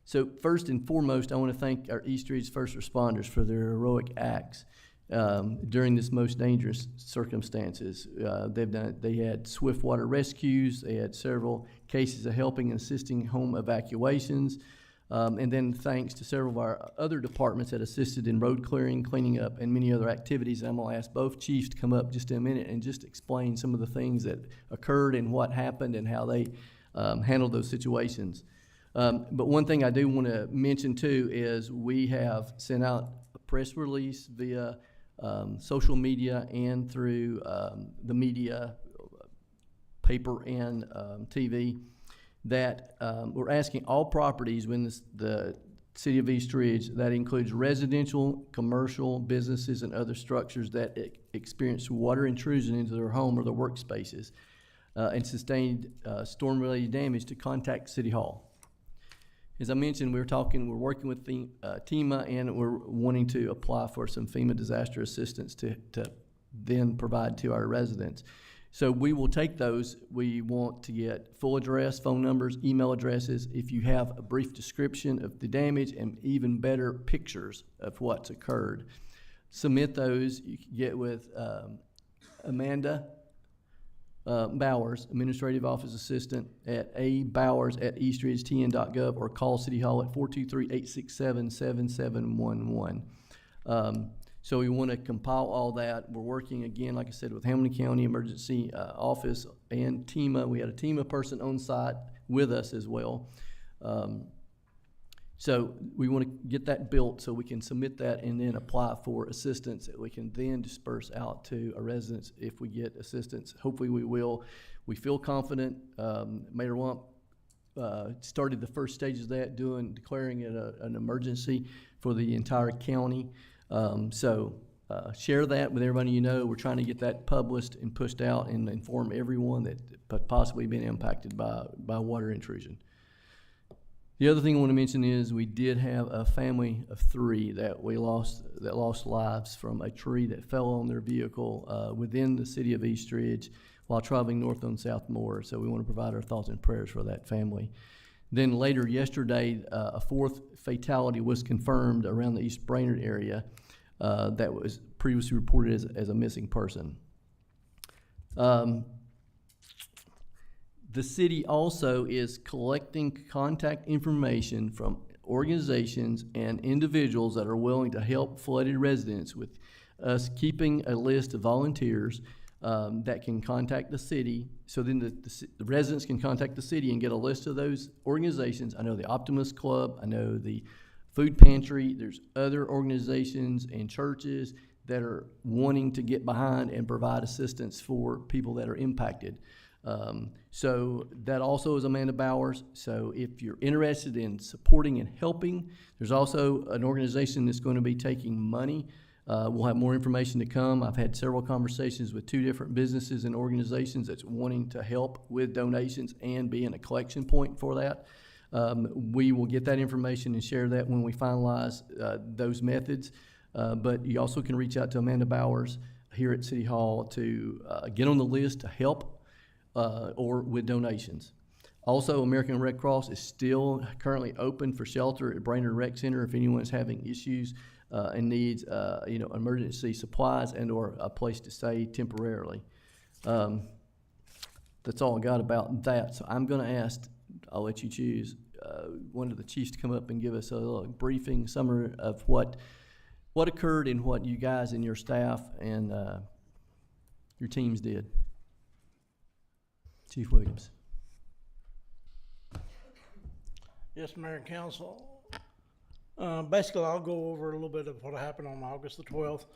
So first and foremost, I want to thank our East Ridge first responders for their heroic acts during this most dangerous circumstances. They had swift water rescues. They had several cases of helping and assisting home evacuations. And then thanks to several of our other departments that assisted in road clearing, cleaning up, and many other activities. And I'm going to ask both chiefs to come up just in a minute and just explain some of the things that occurred and what happened and how they handled those situations. But one thing I do want to mention too is we have sent out a press release via social media and through the media, paper and TV, that we're asking all properties within the city of East Ridge, that includes residential, commercial, businesses, and other structures that experience water intrusion into their home or their workspaces and sustained storm-related damage, to contact City Hall. As I mentioned, we're working with TEMA, and we're wanting to apply for some FEMA disaster assistance to then provide to our residents. So we will take those. We want to get full address, phone numbers, email addresses. If you have a brief description of the damage and even better pictures of what's occurred, submit those. You can get with Amanda Bowers, Administrative Office Assistant, at abowers@eastridgetn.gov, or call City Hall at 423-867-7711. So we want to compile all that. We're working, again, like I said, with Hamilton County Emergency Office and TEMA. We had a TEMA person on site with us as well. So we want to get that built so we can submit that and then apply for assistance that we can then disperse out to our residents if we get assistance. Hopefully we will. We feel confident. Mayor Wamp started the first stages of that, declaring it an emergency for the entire county. So share that with everybody you know. We're trying to get that published and pushed out and inform everyone that possibly been impacted by water intrusion. The other thing I want to mention is we did have a family of 3 that lost lives from a tree that fell on their vehicle within the city of East Ridge while traveling north on South Moore. So we want to provide our thoughts and prayers for that family. Then later yesterday, a 4th fatality was confirmed around the East Brainerd area that was previously reported as a missing person. The city also is collecting contact information from organizations and individuals that are willing to help flooded residents, with us keeping a list of volunteers that can contact the city. So then the residents can contact the city and get a list of those organizations. I know the Optimist Club, I know the Food Pantry, there's other organizations and churches that are wanting to get behind and provide assistance for people that are impacted. So that also is Amanda Bowers. So if you're interested in supporting and helping, there's also an organization that's going to be taking money. We'll have more information to come. I've had several conversations with 2 different businesses and organizations that's wanting to help with donations and being a collection point for that. We will get that information and share that when we finalize those methods. But you also can reach out to Amanda Bowers here at City Hall to get on the list to help or with donations. Also, American Red Cross is still currently open for shelter at Brainerd Rec Center if anyone is having issues and needs emergency supplies and or a place to stay temporarily. That's all I got about that. So I'm going to ask, I'll let you choose, one of the chiefs to come up and give us a little briefing summary of what occurred and what you guys and your staff and your teams did. Chief Williams. Yes, Mayor and Council. Basically, I'll go over a little bit of what happened on August the 12th.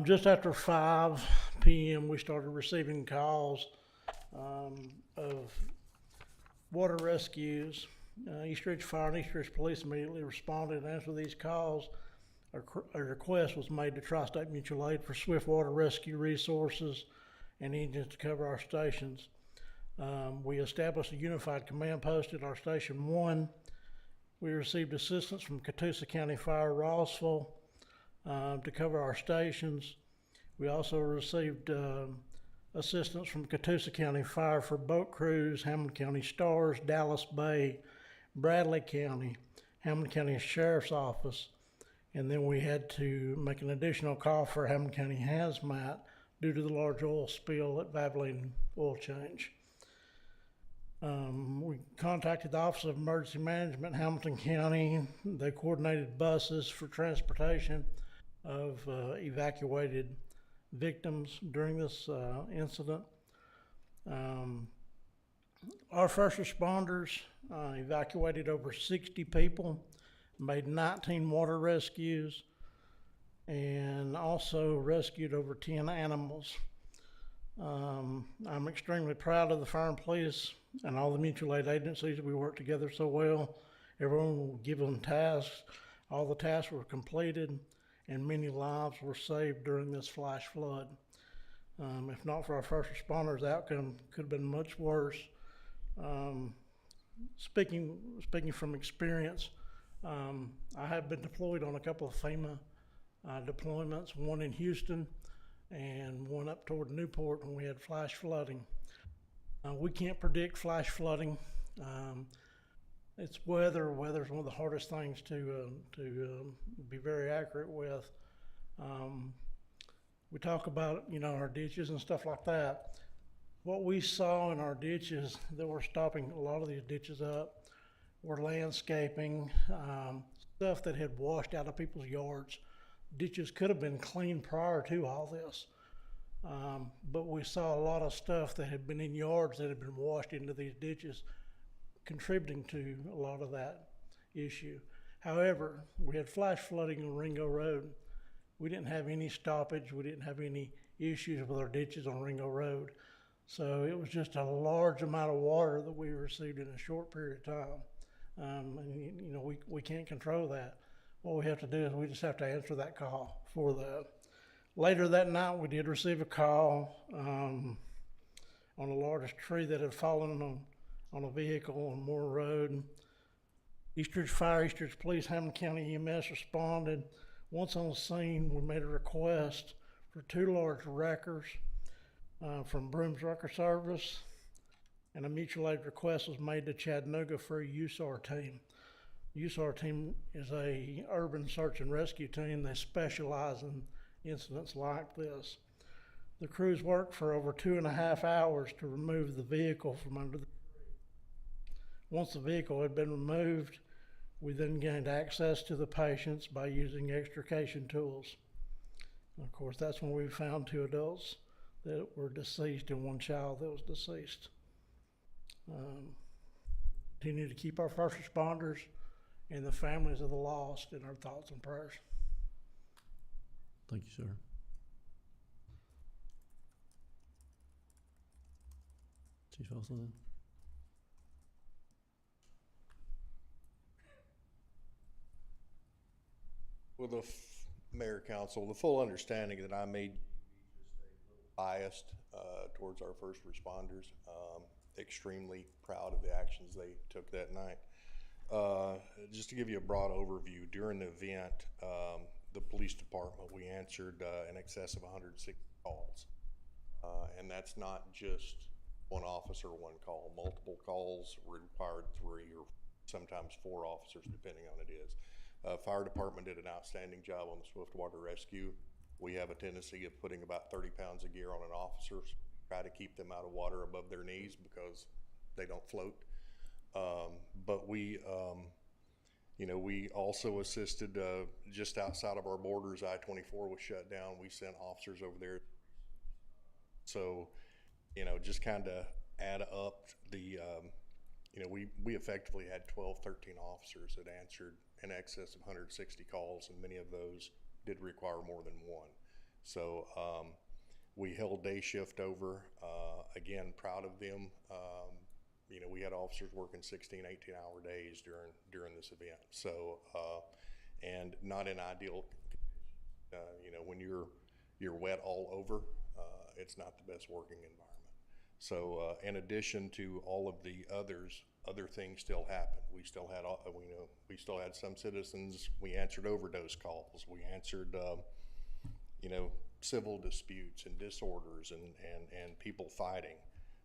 Just after 5 p.m., we started receiving calls of water rescues. East Ridge Fire and East Ridge Police immediately responded and answered these calls. A request was made to Tri-State Mutual Aid for swift water rescue resources and engines to cover our stations. We established a unified command post at our Station 1. We received assistance from Catoosa County Fire Rossville to cover our stations. We also received assistance from Catoosa County Fire for boat crews, Hamilton County Stars, Dallas Bay, Bradley County, Hamilton County Sheriff's Office, and then we had to make an additional call for Hamilton County Hazmat due to the large oil spill at Valvoline Oil Change. We contacted the Office of Emergency Management, Hamilton County. They coordinated buses for transportation of evacuated victims during this incident. Our first responders evacuated over 60 people, made 19 water rescues, and also rescued over 10 animals. I'm extremely proud of the fire and police and all the mutual aid agencies. We work together so well. Everyone was given tasks. All the tasks were completed, and many lives were saved during this flash flood. If not for our first responders, the outcome could have been much worse. Speaking from experience, I have been deployed on a couple of FEMA deployments, one in Houston and one up toward Newport when we had flash flooding. We can't predict flash flooding. It's weather. Weather's one of the hardest things to be very accurate with. We talk about, our ditches and stuff like that. What we saw in our ditches that were stopping a lot of these ditches up were landscaping, stuff that had washed out of people's yards. Ditches could have been cleaned prior to all this. But we saw a lot of stuff that had been in yards that had been washed into these ditches, contributing to a lot of that issue. However, we had flash flooding on Ringo Road. We didn't have any stoppage. We didn't have any issues with our ditches on Ringo Road. So it was just a large amount of water that we received in a short period of time. And we can't control that. What we have to do is we just have to answer that call for that. Later that night, we did receive a call on a large tree that had fallen on a vehicle on Moore Road. Eastridge Fire, Eastridge Police, Hamilton County EMS responded. Once on scene, we made a request for 2 large wreckers from Brooms Wrecker Service, and a mutual aid request was made to Chattanooga for a USAR team. USAR team is a urban search and rescue team. They specialize in incidents like this. The crews worked for over 2.5 hours to remove the vehicle from under the tree. Once the vehicle had been removed, we then gained access to the patients by using extrication tools. And of course, that's when we found 2 adults that were deceased and 1 child that was deceased. Continue to keep our first responders and the families of the lost in our thoughts and prayers. Thank you, sir. Chief Olson. Well, Mayor, Council, the full understanding that I may be just a little biased towards our first responders. Extremely proud of the actions they took that night. Just to give you a broad overview, during the event, the police department, we answered in excess of 160 calls. And that's not just one officer, 1 call. Multiple calls required 3 or sometimes 4 officers, depending on it is. Fire department did an outstanding job on the Swiftwater rescue. We have a tendency of putting about 30 pounds of gear on an officer, try to keep them out of water above their knees because they don't float. But we also assisted just outside of our borders. I-24 was shut down. We sent officers over there. So, just kind of add up the, we effectively had 12, 13 officers that answered in excess of 160 calls, and many of those did require more than 1. So we held day shift over. Again, proud of them. We had officers working 16, 18-hour days during this event. So, and not an ideal, when you're wet all over, it's not the best working environment. So, in addition to all of the other things still happened. We still had some citizens. We answered overdose calls. We answered, civil disputes and disorders and people fighting.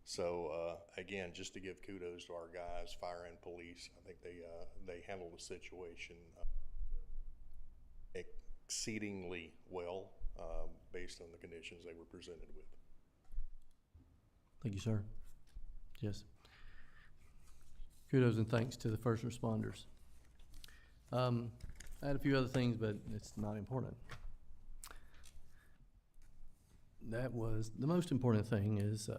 So again, just to give kudos to our guys, fire and police, I think they handled the situation exceedingly well based on the conditions they were presented with. Thank you, sir. Yes. Kudos and thanks to the first responders. I had a few other things, but it's not important. That was, the most important thing is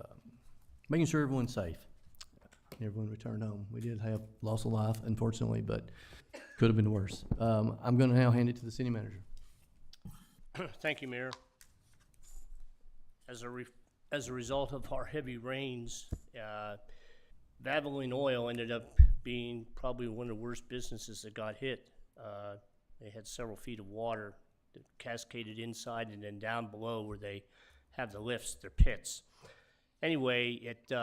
making sure everyone's safe. Everyone returned home. We did have loss of life, unfortunately, but could have been worse. I'm going to now hand it to the city manager. Thank you, Mayor. As as a result of our heavy rains, Valvoline Oil ended up being probably one of the worst businesses that got hit. They had several feet of water that cascaded inside and then down below where they have the lifts, their pits. Anyway, it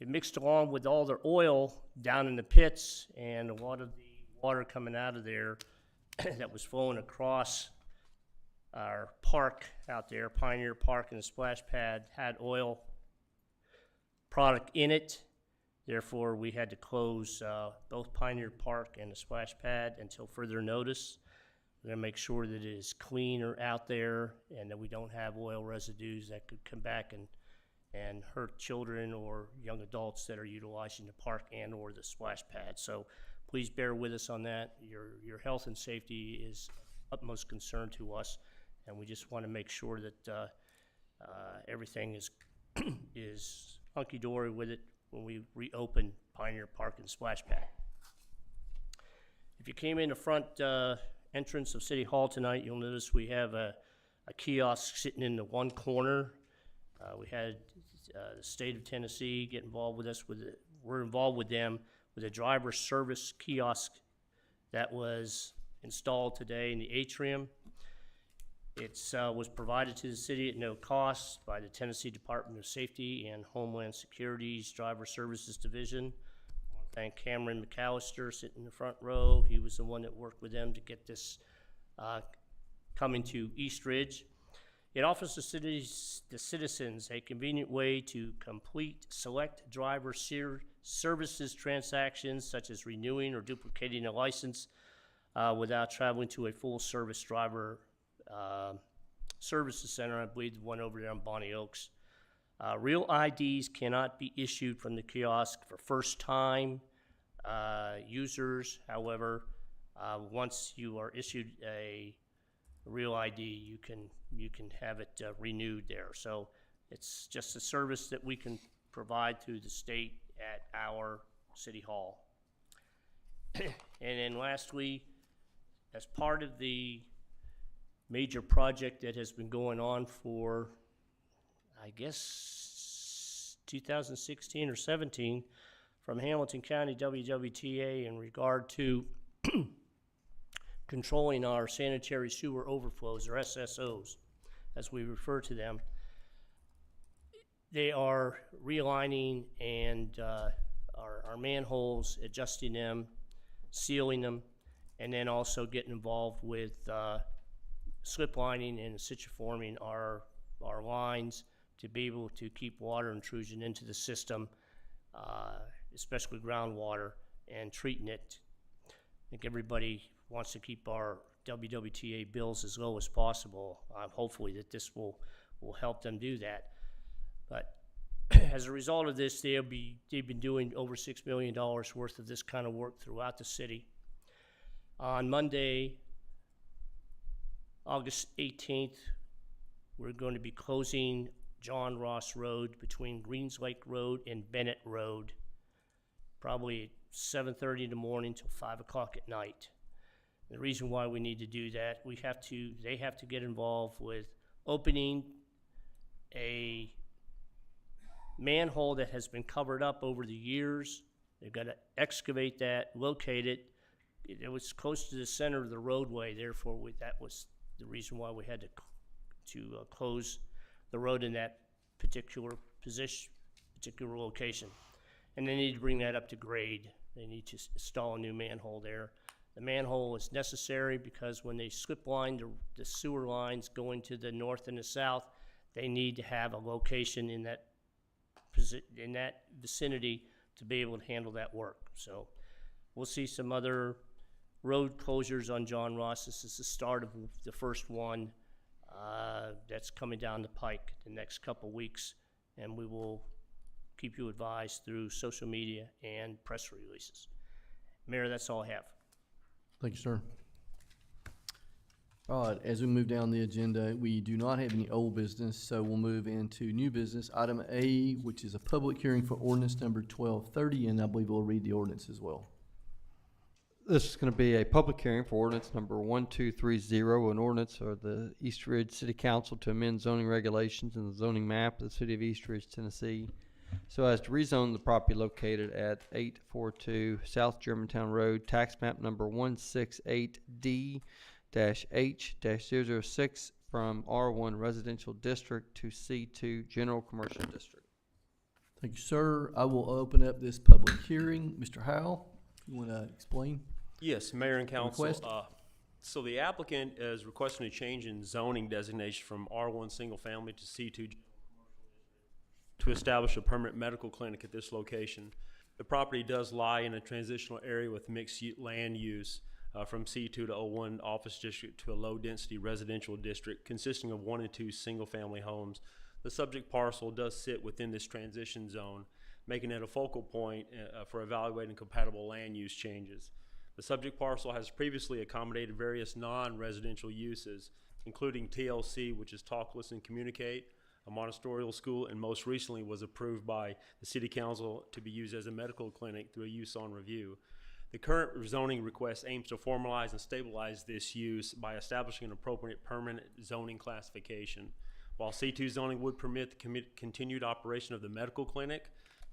mixed along with all their oil down in the pits, and a lot of the water coming out of there that was flowing across our park out there, Pioneer Park, and the splash pad had oil product in it. Therefore, we had to close both Pioneer Park and the splash pad until further notice. We're gonna make sure that it is cleaner out there and that we don't have oil residues that could come back and hurt children or young adults that are utilizing the park and or the splash pad. So please bear with us on that. Your health and safety is utmost concern to us, and we just want to make sure that everything is hunky-dory with it when we reopen Pioneer Park and Splash Pad. If you came in the front entrance of City Hall tonight, you'll notice we have a kiosk sitting in the one corner. We had the state of Tennessee get involved with us. We're involved with them with a driver service kiosk that was installed today in the atrium. It was provided to the city at no cost by the Tennessee Department of Safety and Homeland Security's Driver Services Division. I want to thank Cameron McAllister sitting in the front row. He was the one that worked with them to get this coming to East Ridge. It offers the citizens a convenient way to complete select driver services transactions such as renewing or duplicating a license without traveling to a full-service driver services center. I believe the one over there on Bonnie Oaks. Real IDs cannot be issued from the kiosk for first-time users. However, once you are issued a real ID, you can have it renewed there. So it's just a service that we can provide through the state at our City Hall. And then lastly, as part of the major project that has been going on for, I guess, 2016 or 17 from Hamilton County WWTA in regard to controlling our sanitary sewer overflows, or SSOs, as we refer to them. They are realigning and our manholes, adjusting them, sealing them, and then also getting involved with slip lining and situforming our lines to be able to keep water intrusion into the system, especially groundwater, and treating it. I think everybody wants to keep our WWTA bills as low as possible. Hopefully that this will help them do that. But as a result of this, they've been doing over $6 million worth of this kind of work throughout the city. On Monday, August 18th, we're going to be closing John Ross Road between Greens Lake Road and Bennett Road, probably at 7:30 in the morning till 5 o'clock at night. The reason why we need to do that, they have to get involved with opening a manhole that has been covered up over the years. They've got to excavate that, locate it. It was close to the center of the roadway, therefore that was the reason why we had to close the road in that particular location. And they need to bring that up to grade. They need to install a new manhole there. The manhole is necessary because when they slip line the sewer lines going to the north and the south, they need to have a location in that vicinity to be able to handle that work. So we'll see some other road closures on John Ross. This is the start of the first one that's coming down the pike the next couple weeks, and we will keep you advised through social media and press releases. Mayor, that's all I have. Thank you, sir. All right, as we move down the agenda, we do not have any old business, so we'll move into new business. Item A, which is a public hearing for ordinance number 1230, and I believe we'll read the ordinance as well. This is going to be a public hearing for ordinance number 1230, an ordinance of the East Ridge City Council to amend zoning regulations and the zoning map of the city of East Ridge, Tennessee, so as to rezone the property located at 842 South Germantown Road, tax map number 168D-H-006 from R1 Residential District to C2 General Commercial District. Thank you, sir. I will open up this public hearing. Mr. Howell, you want to explain? Yes, Mayor and Council. Request? So the applicant is requesting a change in zoning designation from R1 Single Family to C2 to establish a permanent medical clinic at this location. The property does lie in a transitional area with mixed land use from C2 to O1 Office District to a low-density residential district consisting of 1 and 2 single-family homes. The subject parcel does sit within this transition zone, making it a focal point for evaluating compatible land use changes. The subject parcel has previously accommodated various non-residential uses, including TLC, which is Talk, Listen, Communicate, a Montessori school, and most recently was approved by the City Council to be used as a medical clinic through a use on review. The current zoning request aims to formalize and stabilize this use by establishing an appropriate permanent zoning classification. While C2 zoning would permit the continued operation of the medical clinic,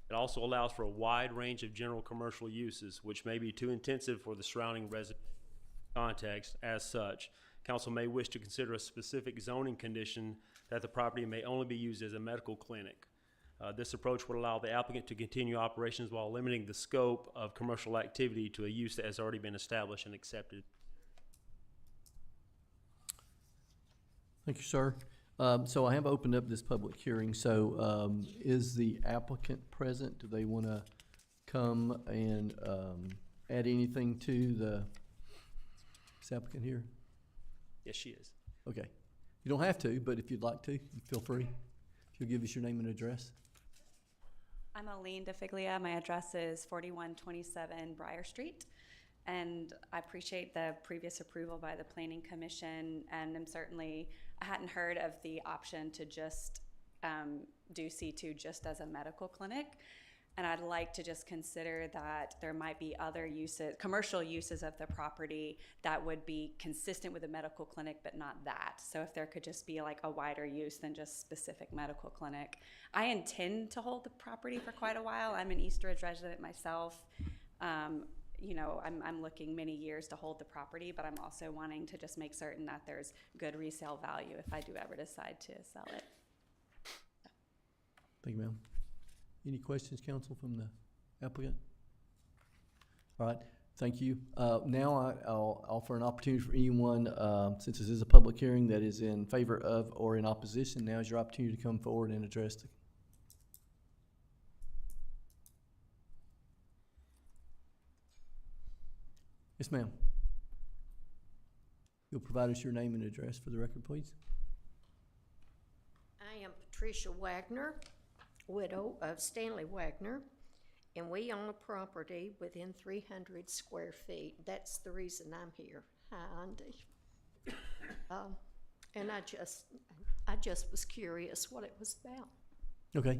it also allows for a wide range of general commercial uses, which may be too intensive for the surrounding resident context. As such, council may wish to consider a specific zoning condition that the property may only be used as a medical clinic. This approach would allow the applicant to continue operations while limiting the scope of commercial activity to a use that has already been established and accepted. Thank you, sir. So I have opened up this public hearing. So is the applicant present? Do they want to come and add anything to the this applicant here? Yes, she is. Okay. You don't have to, but if you'd like to, feel free. If you'll give us your name and address. I'm Aline DeFiglia. My address is 4127 Briar Street. And I appreciate the previous approval by the Planning Commission, and I hadn't heard of the option to just do C2 just as a medical clinic. And I'd like to just consider that there might be other uses, commercial uses of the property that would be consistent with a medical clinic, but not that. So if there could just be like a wider use than just specific medical clinic. I intend to hold the property for quite a while. I'm an East Ridge resident myself. You know, I'm looking many years to hold the property, but I'm also wanting to just make certain that there's good resale value if I do ever decide to sell it. Thank you, ma'am. Any questions, council, from the applicant? All right, thank you. Now I'll offer an opportunity for anyone, since this is a public hearing, that is in favor of or in opposition. Now is your opportunity to come forward and address the Yes, ma'am. You'll provide us your name and address for the record, please. I am Patricia Wagner, widow of Stanley Wagner, and we own a property within 300 square feet. That's the reason I'm here. Hi, Andy. And I just was curious what it was about. Okay.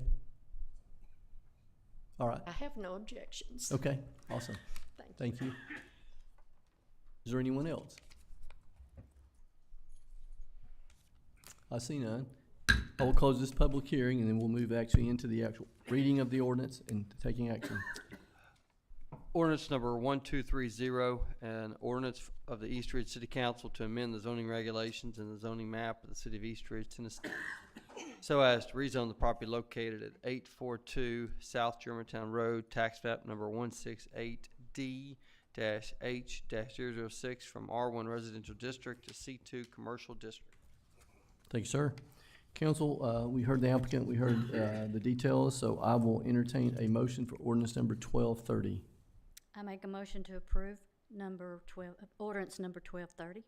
All right. I have no objections. Okay, awesome. Thank you. Is there anyone else? I see none. I will close this public hearing, and then we'll move actually into the actual reading of the ordinance and taking action. Ordinance number 1230, an ordinance of the East Ridge City Council to amend the zoning regulations and the zoning map of the city of East Ridge, Tennessee, so as to rezone the property located at 842 South Germantown Road, tax map number 168D-H-006 from R1 Residential District to C2 Commercial District. Thank you, sir. Council, we heard the applicant, we heard the details, so I will entertain a motion for ordinance number 1230. I make a motion to approve ordinance number 1230.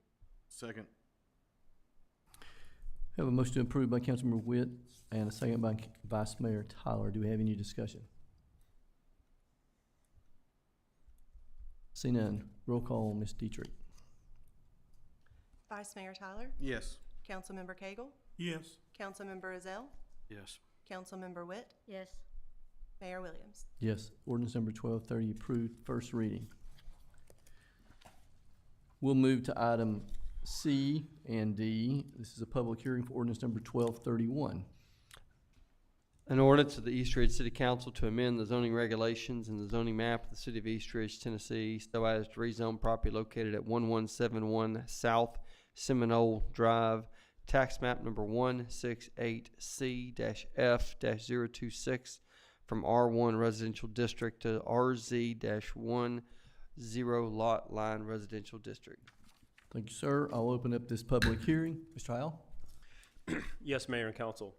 Second. Have a motion to approve by Councilmember Witt and a second by Vice Mayor Tyler. Do we have any discussion? See none. Roll call, Ms. Dietrich. Vice Mayor Tyler? Yes. Councilmember Cagle? Yes. Councilmember Ezell? Yes. Councilmember Witt? Yes. Mayor Williams? Yes. Ordinance number 1230 approved, first reading. We'll move to item C and D. This is a public hearing for ordinance number 1231. An ordinance of the East Ridge City Council to amend the zoning regulations and the zoning map of the city of East Ridge, Tennessee, so as to rezone property located at 1171 South Seminole Drive, tax map number 168C-F-026 from R1 Residential District to RZ-10 Lot Line Residential District. Thank you, sir. I'll open up this public hearing. Mr. Howell? Yes, Mayor and Council.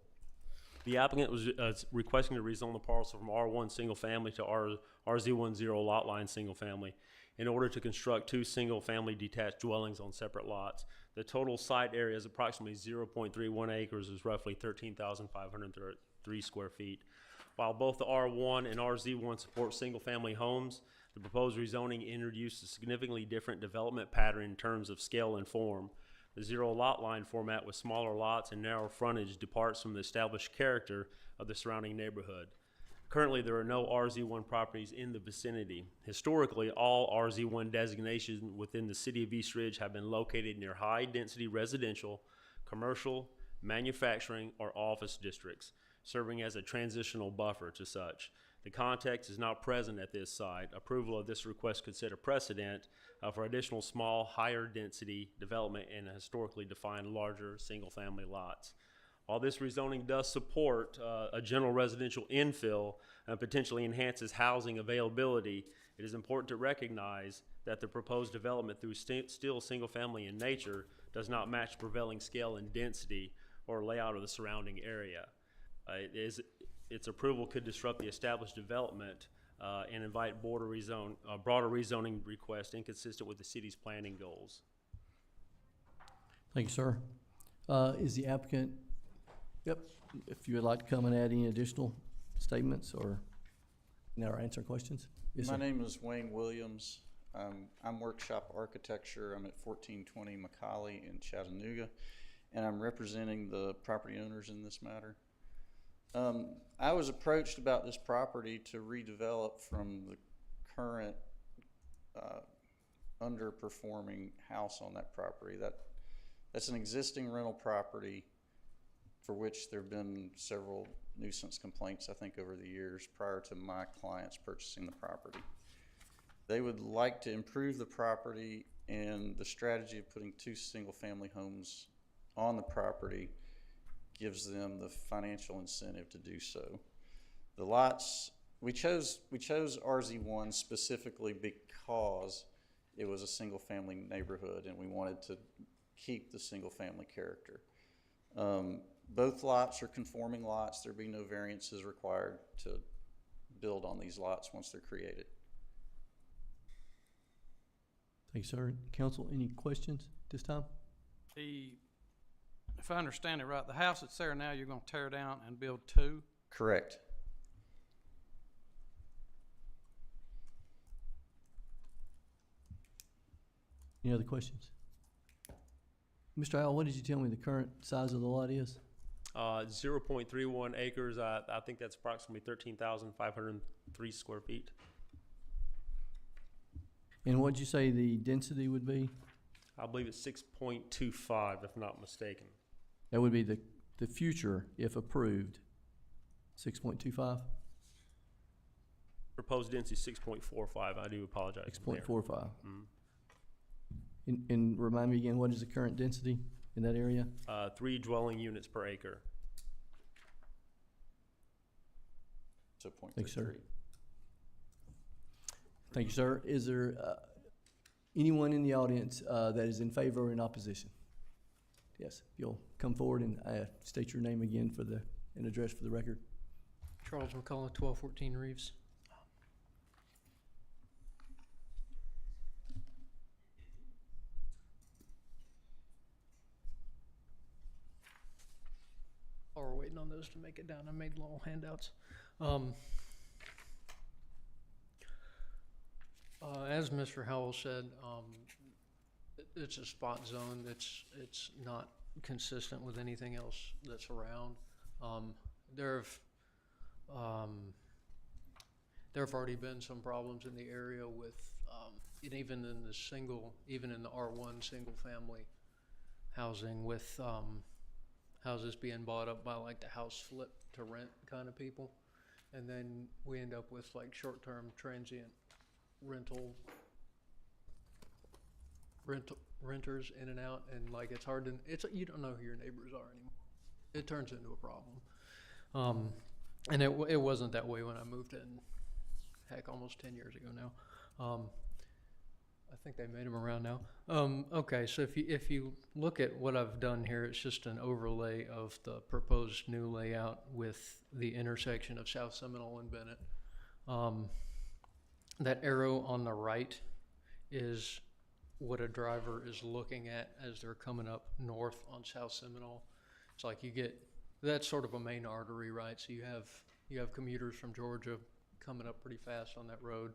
The applicant was requesting to rezone the parcel from R1 single family to RZ10 lot line single family in order to construct 2 single family detached dwellings on separate lots. The total site area is approximately 0.31 acres, is roughly 13,503 square feet. While both the R1 and RZ1 support single family homes, the proposed rezoning introduced a significantly different development pattern in terms of scale and form. The zero lot line format with smaller lots and narrow frontage departs from the established character of the surrounding neighborhood. Currently, there are no RZ1 properties in the vicinity. Historically, all RZ1 designations within the city of East Ridge have been located near high-density residential, commercial, manufacturing, or office districts, serving as a transitional buffer to such. The context is not present at this site. Approval of this request could set a precedent for additional small, higher density development in historically defined larger single-family lots. While this rezoning does support a general residential infill and potentially enhances housing availability, it is important to recognize that the proposed development, through still single-family in nature, does not match prevailing scale and density or layout of the surrounding area. Its approval could disrupt the established development and invite broader rezoning request inconsistent with the city's planning goals. Thank you, sir. Is the applicant, yep, if you would like to come and add any additional statements or now answer questions? Yes, My sir. name is Wayne Williams. I'm Workshop Architecture. I'm at 1420 Macaulay in Chattanooga, and I'm representing the property owners in this matter. I was approached about this property to redevelop from the current underperforming house on that property. That's an existing rental property for which there have been several nuisance complaints, I think, over the years prior to my clients purchasing the property. They would like to improve the property, and the strategy of putting 2 single-family homes on the property gives them the financial incentive to do so. The lots, we chose RZ1 specifically because it was a single-family neighborhood and we wanted to keep the single-family character. Both lots are conforming lots. There'd be no variances required to build on these lots once they're created. Thank you, sir. Council, any questions this time? If I understand it right, the house that's there now, you're gonna tear down and build 2? Correct. Any other questions? Mr. Al, what did you tell me the current size of the lot is? 0.31 acres. I think that's approximately 13,503 square feet. And what'd you say the density would be? I believe it's 6.25, if not mistaken. That would be the future, if approved, 6.25? Proposed density 6.45. I do apologize. 6.45. And remind me again, what is the current density in that area? 3 dwelling units per acre. So Thank you, sir. Thank you, sir. Is there anyone in the audience that is in favor or in opposition? Yes, if you'll come forward and state your name again for and address for the record. Charles McCullough, 1214 Reeves. While we're waiting on those to make it down, I made little handouts. As Mr. Howell said, it's a spot zone. It's not consistent with anything else that's around. There have already been some problems in the area with and even in the R1 single-family housing with, houses being bought up by like the house flip to rent kind of people. And then we end up with like short-term transient renters in and out, and like it's hard to, you don't know who your neighbors are anymore. It turns into a problem. And it wasn't that way when I moved in, heck, almost 10 years ago now. I think they made them around now. Okay, so if you look at what I've done here, it's just an overlay of the proposed new layout with the intersection of South Seminole and Bennett. That arrow on the right is what a driver is looking at as they're coming up north on South Seminole. It's like that's sort of a main artery, right? So you have commuters from Georgia coming up pretty fast on that road.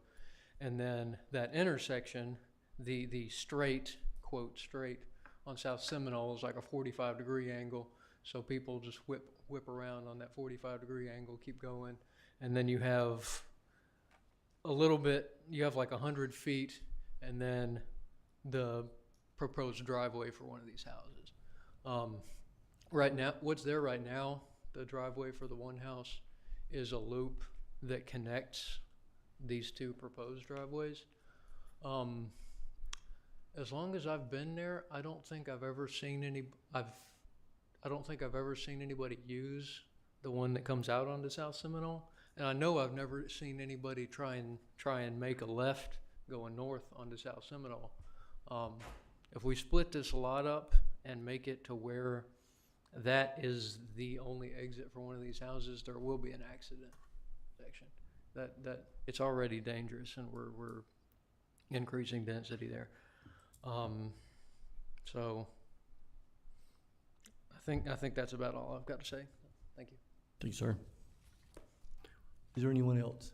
And then that intersection, the straight, quote, straight on South Seminole is like a 45-degree angle. So people just whip around on that 45-degree angle, keep going. And then you have a little bit, you have like 100 feet, and then the proposed driveway for one of these houses. Right now, what's there right now, the driveway for the one house, is a loop that connects these two proposed driveways. As long as I've been there, I don't think I've ever seen anybody use the one that comes out onto South Seminole. And I know I've never seen anybody try and make a left going north onto South Seminole. If we split this lot up and make it to where that is the only exit for one of these houses, there will be an accident section. That it's already dangerous, and we're increasing density there. So I think that's about all I've got to say. Thank you. Thank you, sir. Is there anyone else?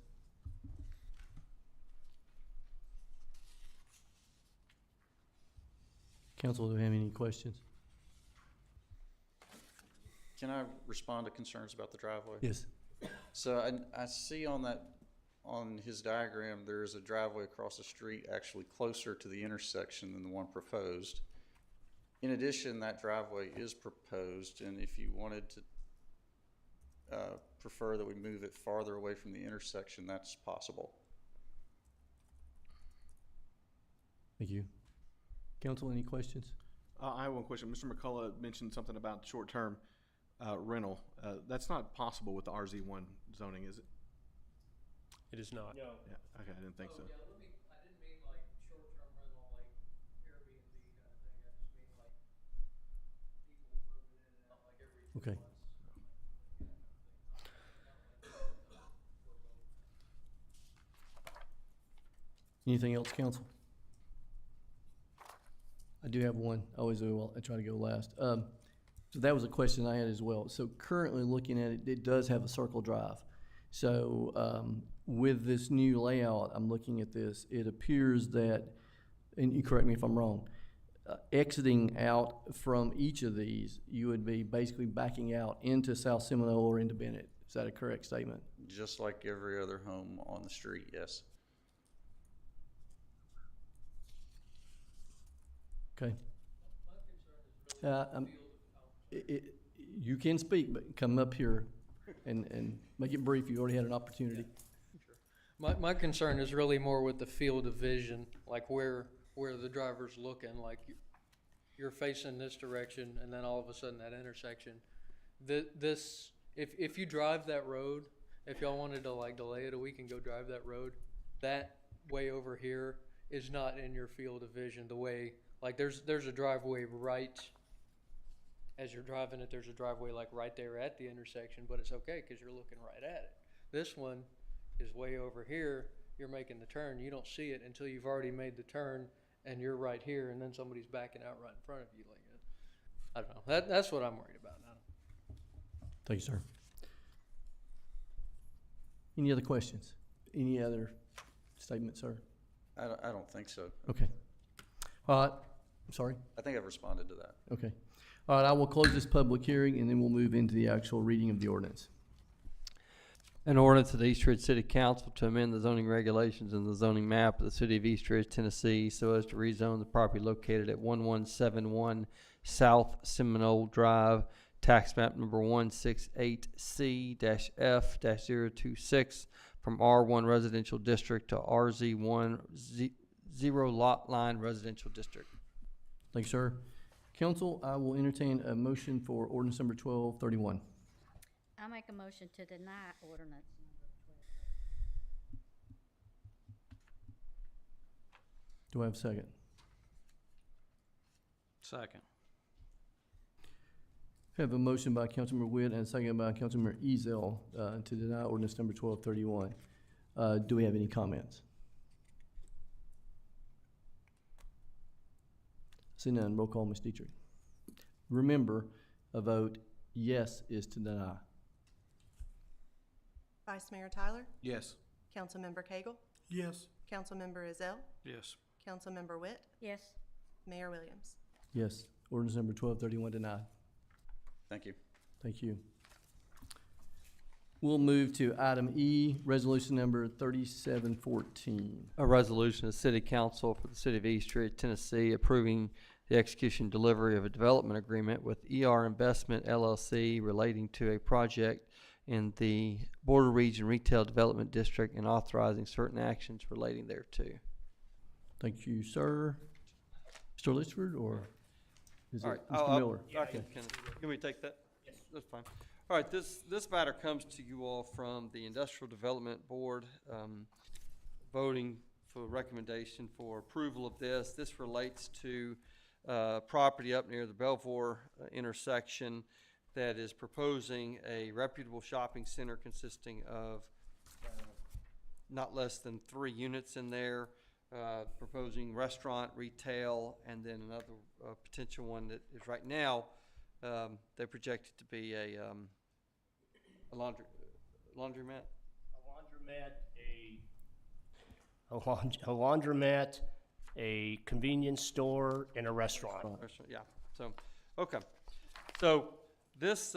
Council, do you have any questions? Can I respond to concerns about the driveway? Yes. So I see on his diagram, there is a driveway across the street actually closer to the intersection than the one proposed. In addition, that driveway is proposed, and if you wanted to prefer that we move it farther away from the intersection, that's possible. Thank you. Council, any questions? I have one question. Mr. McCullough mentioned something about short-term rental. That's not possible with the RZ1 zoning, is it? It is not. Yeah. Okay, I didn't think so. Yeah, I didn't mean like short-term rental, like Airbnb kind of thing. I just mean like people moving in and out like every 2 Okay. months. Anything else, council? I do have one. I always do. I try to go last. So that was a question I had as well. So currently looking at it, it does have a circle drive. So with this new layout, I'm looking at this, it appears that, and you correct me if I'm wrong, exiting out from each of these, you would be basically backing out into South Seminole or into Bennett. Is that a correct statement? Just like every other home on the street, yes. Okay. You can speak, but come up here and make it brief. You already had an opportunity. My concern is really more with the field of vision, like where the driver's looking, like you're facing this direction, and then all of a sudden that intersection. If you drive that road, if y'all wanted to like delay it a week and go drive that road, that way over here is not in your field of vision. The way, like there's a driveway right as you're driving it. There's a driveway like right there at the intersection, but it's okay because you're looking right at it. This one is way over here. You're making the turn. You don't see it until you've already made the turn, and you're right here, and then somebody's backing out right in front of you. Like, I don't know. That's what I'm worried about now. Thank you, sir. Any other questions? Any other statements, sir? I don't think so. Okay. All right. I'm sorry. I think I've responded to that. Okay. All right, I will close this public hearing, and then we'll move into the actual reading of the ordinance. An ordinance of the East Ridge City Council to amend the zoning regulations and the zoning map of the city of East Ridge, Tennessee, so as to rezone the property located at 1171 South Seminole Drive, tax map number 168C-F-026, from R1 residential district to RZ1 zero lot line residential district. Thank you, sir. Council, I will entertain a motion for ordinance number 1231. I make a motion to deny ordinance number 12. Do I have a second? Second. I have a motion by Councilmember Witt and a second by Councilmember Ezell to deny ordinance number 1231. Do we have any comments? Seeing none, roll call, Ms. Dietrich. Remember, a vote yes is to deny. Vice Mayor Tyler? Yes. Councilmember Cagle? Yes. Councilmember Ezell? Yes. Councilmember Witt? Yes. Mayor Williams? Yes, ordinance number 1231 denied. Thank you. Thank you. We'll move to item E, resolution number 3714. A resolution of the City Council for the City of East Ridge, Tennessee, approving the execution and delivery of a development agreement with ER Investment LLC relating to a project in the Border Region Retail Development District and authorizing certain actions relating thereto. Thank you, sir. Mr. Litchford, or is it All right, Mr. Miller? Okay, can we take that? Yes. That's fine. All right, this matter comes to you all from the Industrial Development Board, voting for recommendation for approval of this. This relates to property up near the Belvoir intersection that is proposing a reputable shopping center consisting of not less than 3 units in there, proposing restaurant, retail, and then another potential one that is right now, they project it to be a laundromat. A laundromat, a convenience store, and a restaurant. Yeah, so, okay. So this,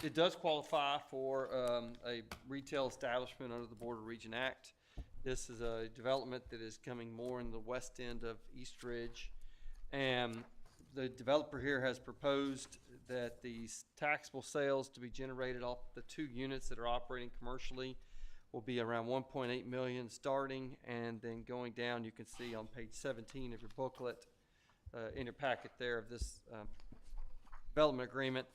it does qualify for a retail establishment under the Border Region Act. This is a development that is coming more in the west end of East Ridge. And the developer here has proposed that these taxable sales to be generated off the 2 units that are operating commercially will be around 1.8 million starting, and then going down. You can see on page 17 of your booklet, in your packet there, of this development agreement.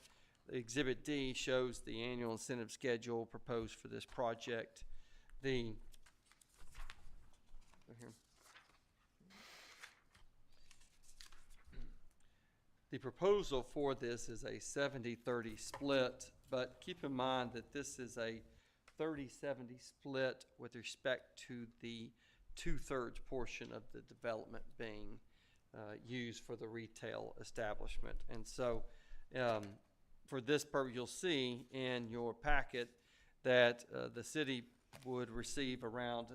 Exhibit D shows the annual incentive schedule proposed for this project. The proposal for this is a 70-30 split, but keep in mind that this is a 30-70 split with respect to the 2/3 portion of the development being used for the retail establishment. And so for this purpose, you'll see in your packet that the city would receive around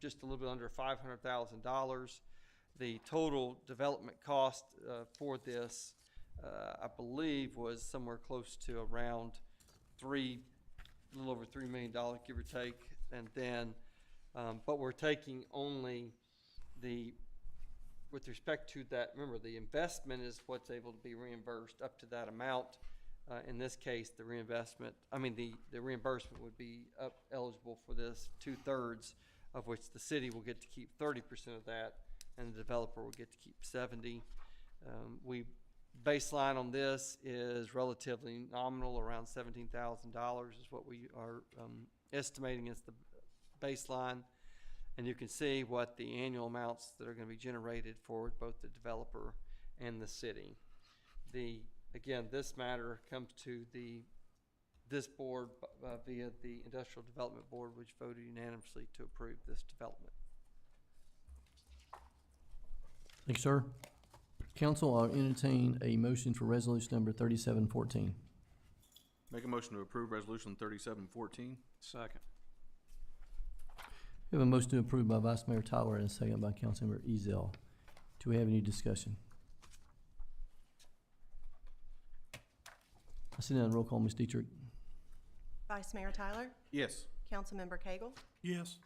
just a little bit under $500,000. The total development cost for this, I believe, was somewhere close to around a little over $3 million, give or take. And then, but we're taking only with respect to that, remember, the investment is what's able to be reimbursed up to that amount. In this case, the reimbursement would be eligible for this 2/3, of which the city will get to keep 30% of that, and the developer will get to keep 70%. Baseline on this is relatively nominal, around $17,000 is what we are estimating as the baseline. And you can see what the annual amounts that are going to be generated for both the developer and the city. Again, this matter comes to this board via the Industrial Development Board, which voted unanimously to approve this development. Thank you, sir. Council, I'll entertain a motion for resolution number 3714. Make a motion to approve resolution 3714. Second. We have a motion to approve by Vice Mayor Tyler and a second by Councilmember Ezell. Do we have any discussion? I see none. Roll call, Ms. Dietrich. Vice Mayor Tyler? Yes. Councilmember Cagle, Yes.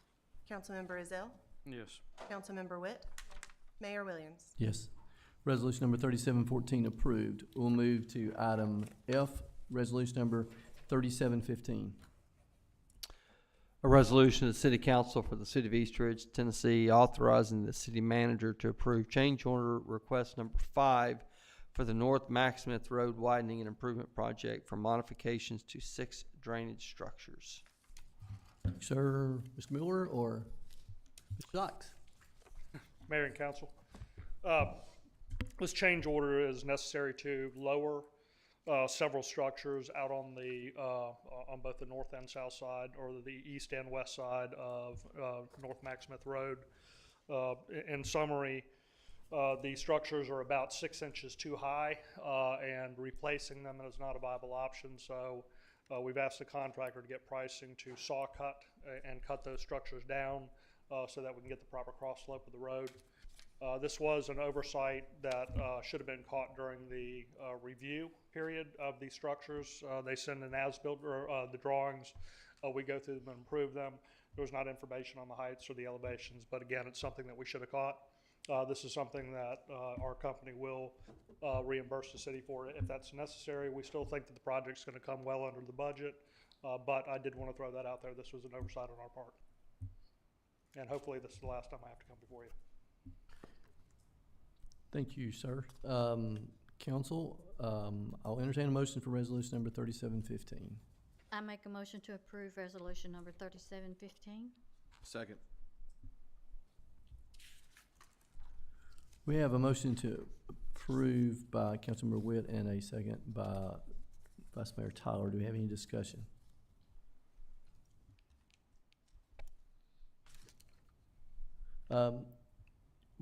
Councilmember Ezell, Yes. Councilmember Witt, Mayor Williams. Yes. Resolution number 3714 approved. We'll move to item F, resolution number 3715. A resolution of the City Council for the City of East Ridge, Tennessee, authorizing the city manager to approve change order request number 5 for the North Macksmith Road widening and improvement project for modifications to 6 drainage structures. Sir, Mr. Miller or Mr. Sykes? Mayor and council, this change order is necessary to lower several structures out on the on both the north and south side, or the east and west side of North Macksmith Road. In summary, the structures are about 6 inches too high, and replacing them is not a viable option. So we've asked the contractor to get pricing to saw cut and cut those structures down so that we can get the proper cross slope of the road. This was an oversight that should have been caught during the review period of these structures. They send an as-built, or the drawings, we go through them and improve them. There was not information on the heights or the elevations, but again, it's something that we should have caught. This is something that our company will reimburse the city for if that's necessary. We still think that the project's going to come well under the budget, but I did want to throw that out there. This was an oversight on our part. And hopefully this is the last time I have to come before you. Thank you, sir. Council, I'll entertain a motion for resolution number 3715. I make a motion to approve resolution number 3715. Second. We have a motion to approve by Councilmember Witt and a second by Vice Mayor Tyler. Do we have any discussion?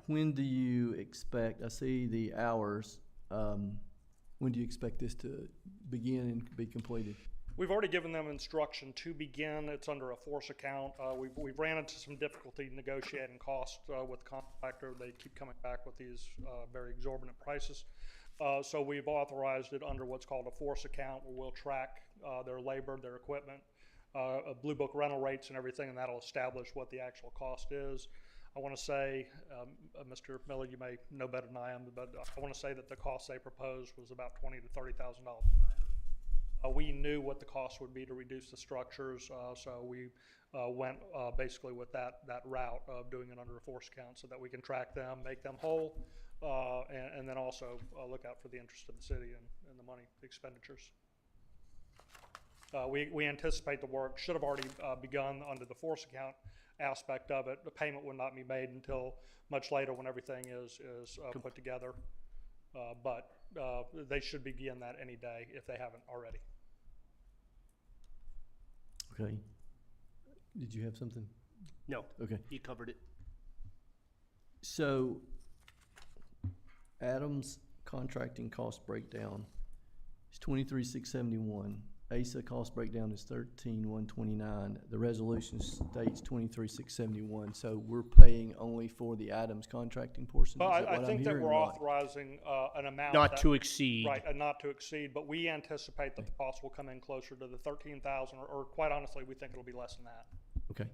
When do you expect, I see the hours, when do you expect this to begin and be completed? We've already given them instruction to begin. It's under a force account. We've ran into some difficulty negotiating costs with the contractor. They keep coming back with these very exorbitant prices. So we've authorized it under what's called a force account, where we'll track their labor, their equipment, Blue Book rental rates and everything, and that'll establish what the actual cost is. I want to say, Mr. Miller, you may know better than I am, but I want to say that the cost they proposed was about $20,000 to $30,000. We knew what the cost would be to reduce the structures, so we went basically with that route of doing it under a force account so that we can track them, make them whole, and then also look out for the interest of the city and the money expenditures. We anticipate the work should have already begun under the force account aspect of it. The payment would not be made until much later when everything is put together, but they should begin that any day if they haven't already. Okay. Did you have something? No. Okay. You covered it. So, Adams contracting cost breakdown is $23,671. ASA cost breakdown is $13,129. The resolution states $23,671. So we're paying only for the Adams contracting portion. Well, Is that I what I'm think that hearing we're or not? authorizing an amount Not to exceed. Right, and not to exceed, but we anticipate that the cost will come in closer to the 13,000, or quite honestly, we think it'll be less than that. Okay. think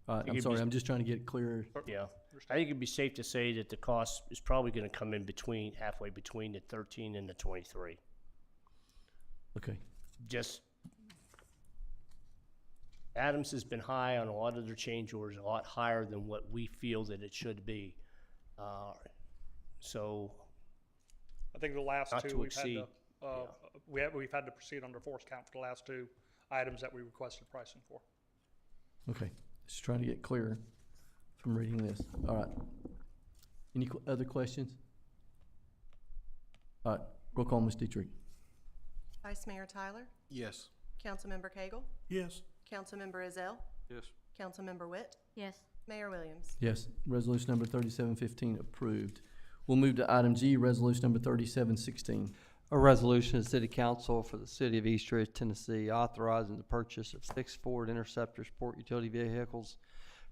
I'm it'd sorry. be- I'm just trying to get clear. Yeah, I think it'd be safe to say that the cost is probably gonna come in halfway between the 13 and the 23. Okay. Just, Adams has been high on a lot of their change orders, a lot higher than what we feel that it should be. So, I think the last Not two to we've had exceed, to, we've had to proceed under force count for the last two items that we requested pricing for. Okay. Just trying to get clear from reading this. All right. Any other questions? All right. Roll call, Ms. Dietrich. Vice Mayor Tyler, Yes. Councilmember Cagle, Yes. Councilmember Ezell, Yes. Councilmember Witt, Yes. Mayor Williams. Yes. Resolution number 3715 approved. We'll move to item G, resolution number 3716. A resolution of the City Council for the City of East Ridge, Tennessee, authorizing the purchase of 6 Ford Interceptor sport utility vehicles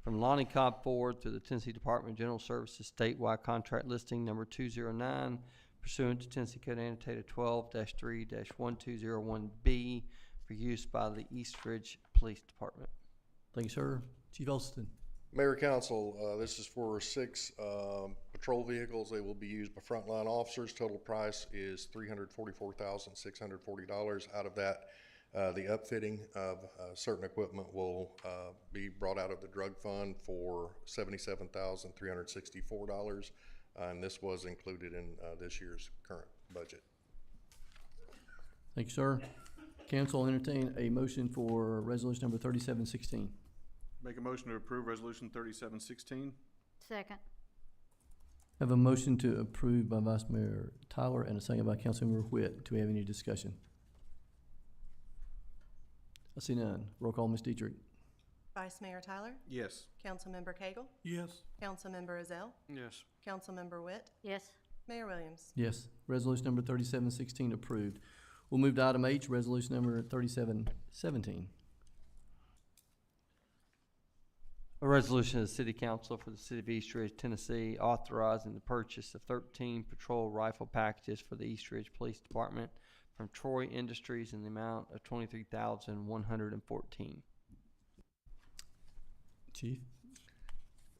from Lonnie Cobb Ford through the Tennessee Department of General Services statewide contract listing number 209 pursuant to Tennessee Code Annotated 12-3-1201B for use by the East Ridge Police Department. Thank you, sir. Chief Olston. Mayor, council, this is for 6 patrol vehicles. They will be used by frontline officers. Total price is $344,640. Out of that, the upfitting of certain equipment will be brought out of the drug fund for $77,364. And this was included in this year's current budget. Thank you, sir. Council will entertain a motion for resolution number 3716. Make a motion to approve resolution 3716. Second. Have a motion to approve by Vice Mayor Tyler and a second by Councilmember Whitt. Do we have any discussion? I see none. Roll call, Ms. Dietrich. Vice Mayor Tyler? Yes. Councilmember Cagle? Yes. Councilmember Azell? Yes. Councilmember Witt? Yes. Mayor Williams? Yes. Resolution number 3716 approved. We'll move to item H, resolution number 3717. A resolution of the City Council for the City of East Ridge, Tennessee, authorizing the purchase of 13 patrol rifle packages for the East Ridge Police Department from Troy Industries in the amount of $23,114. Chief?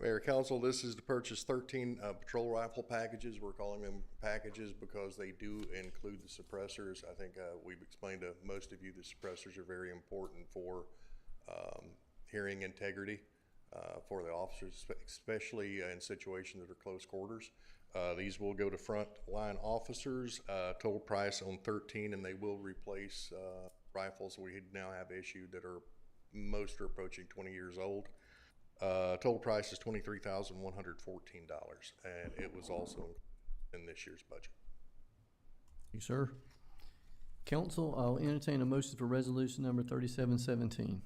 Mayor, council, this is to purchase 13 patrol rifle packages. We're calling them packages because they do include the suppressors. I think we've explained to most of you the suppressors are very important for hearing integrity for the officers, especially in situations that are close quarters. These will go to front line officers. Total price on 13, and they will replace rifles we now have issued that are most are approaching 20 years old. Total price is $23,114, and it was also in this year's budget. Thank you, sir. Council, I'll entertain a motion for resolution number 3717.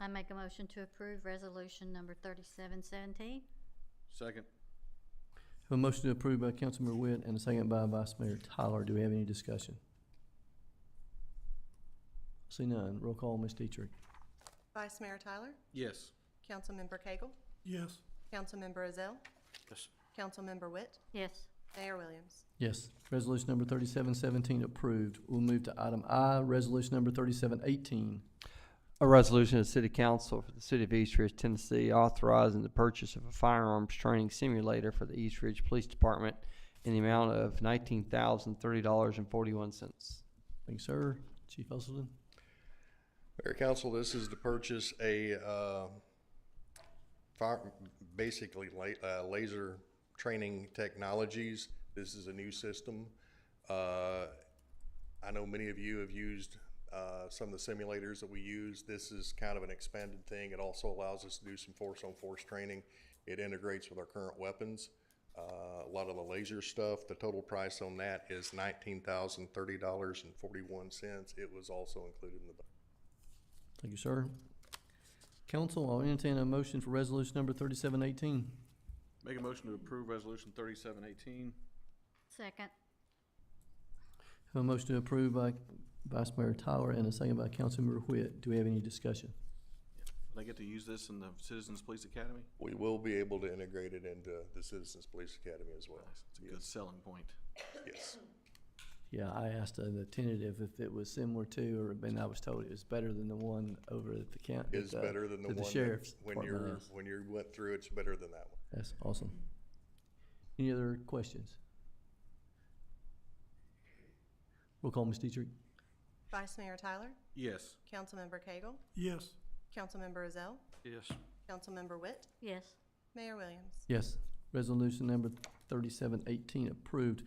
I make a motion to approve resolution number 3717. Second. Have a motion to approve by Councilmember Witt and a second by Vice Mayor Tyler. Do we have any discussion? See none. Roll call, Ms. Dietrich. Vice Mayor Tyler? Yes. Councilmember Cagle? Yes. Councilmember Azell? Yes. Councilmember Witt? Yes. Mayor Williams? Yes. Resolution number 3717 approved. We'll move to item I, resolution number 3718. A resolution of the City Council for the City of East Ridge, Tennessee, authorizing the purchase of a firearms training simulator for the East Ridge Police Department in the amount of $19,030.41. Thank you, sir. Chief Usleton. Mayor, council, this is to purchase a basically laser training technologies. This is a new system. I know many of you have used some of the simulators that we use. This is kind of an expanded thing. It also allows us to do some force-on-force training. It integrates with our current weapons. A lot of the laser stuff, the total price on that is $19,030.41. It was also included in the budget. Thank you, sir. Council, I'll entertain a motion for resolution number 3718. Make a motion to approve resolution 3718. Second. Have a motion to approve by Vice Mayor Tyler and a second by Councilmember Whitt. Do we have any discussion? They get to use this in the Citizens Police Academy? We will be able to integrate it into the Citizens Police Academy as well. It's a good selling point. Yes. Yeah, I asked the tentative if it was similar to, and I was told it was better than the one over at the county. Is better than the one sheriff's when department is. when you went through, it's better than that one. That's awesome. Any other questions? Roll call, Ms. Dietrich. Vice Mayor Tyler? Yes. Councilmember Cagle? Yes. Councilmember Azell? Yes. Councilmember Witt? Yes. Mayor Williams? Yes. Resolution number 3718 approved.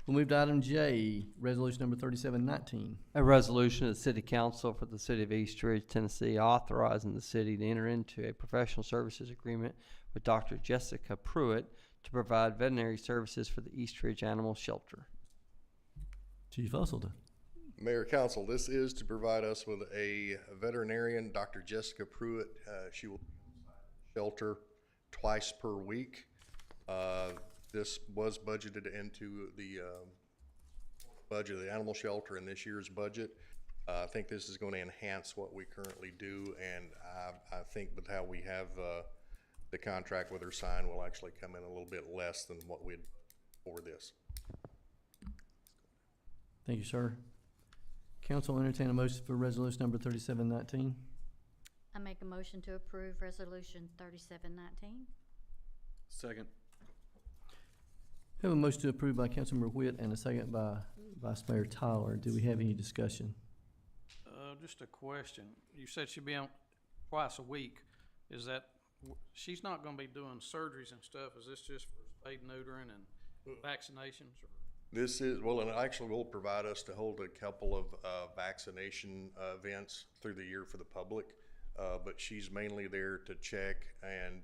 We'll move to item J, resolution number 3719. A resolution of the City Council for the City of East Ridge, Tennessee, authorizing the city to enter into a professional services agreement with Dr. Jessica Pruitt to provide veterinary services for the East Ridge Animal Shelter. Chief Usleton. Mayor, council, this is to provide us with a veterinarian, Dr. Jessica Pruitt. She will shelter twice per week. This was budgeted into the budget of the animal shelter in this year's budget. I think this is going to enhance what we currently do, and I think with how we have the contract with her signed, will actually come in a little bit less than what we'd for this. Thank you, sir. Council will entertain a motion for resolution number 3719. I make a motion to approve resolution 3719. Second. We have a motion to approve by Councilmember Witt and a second by Vice Mayor Tyler. Do we have any discussion? Just a question. You said she'd be on twice a week. Is that, she's not gonna be doing surgeries and stuff? Is this just for spade neutering and vaccinations? Or? This is, well, and it actually will provide us to hold a couple of vaccination events through the year for the public. But she's mainly there to check, and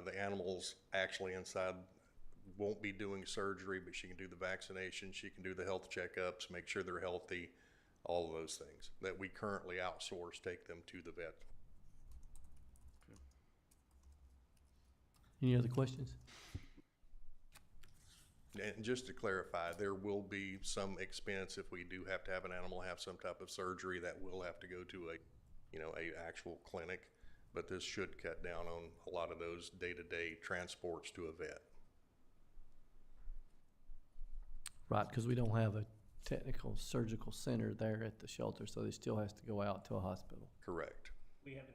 the animals actually inside won't be doing surgery, but she can do the vaccination, she can do the health checkups, make sure they're healthy, all of those things that we currently outsource, take them to the vet. Any other questions? And just to clarify, there will be some expense if we do have to have an animal have some type of surgery that will have to go to a actual clinic, but this should cut down on a lot of those day-to-day transports to a vet. Right, because we don't have a technical surgical center there at the shelter, so they still has to go out to a hospital. Correct. We have an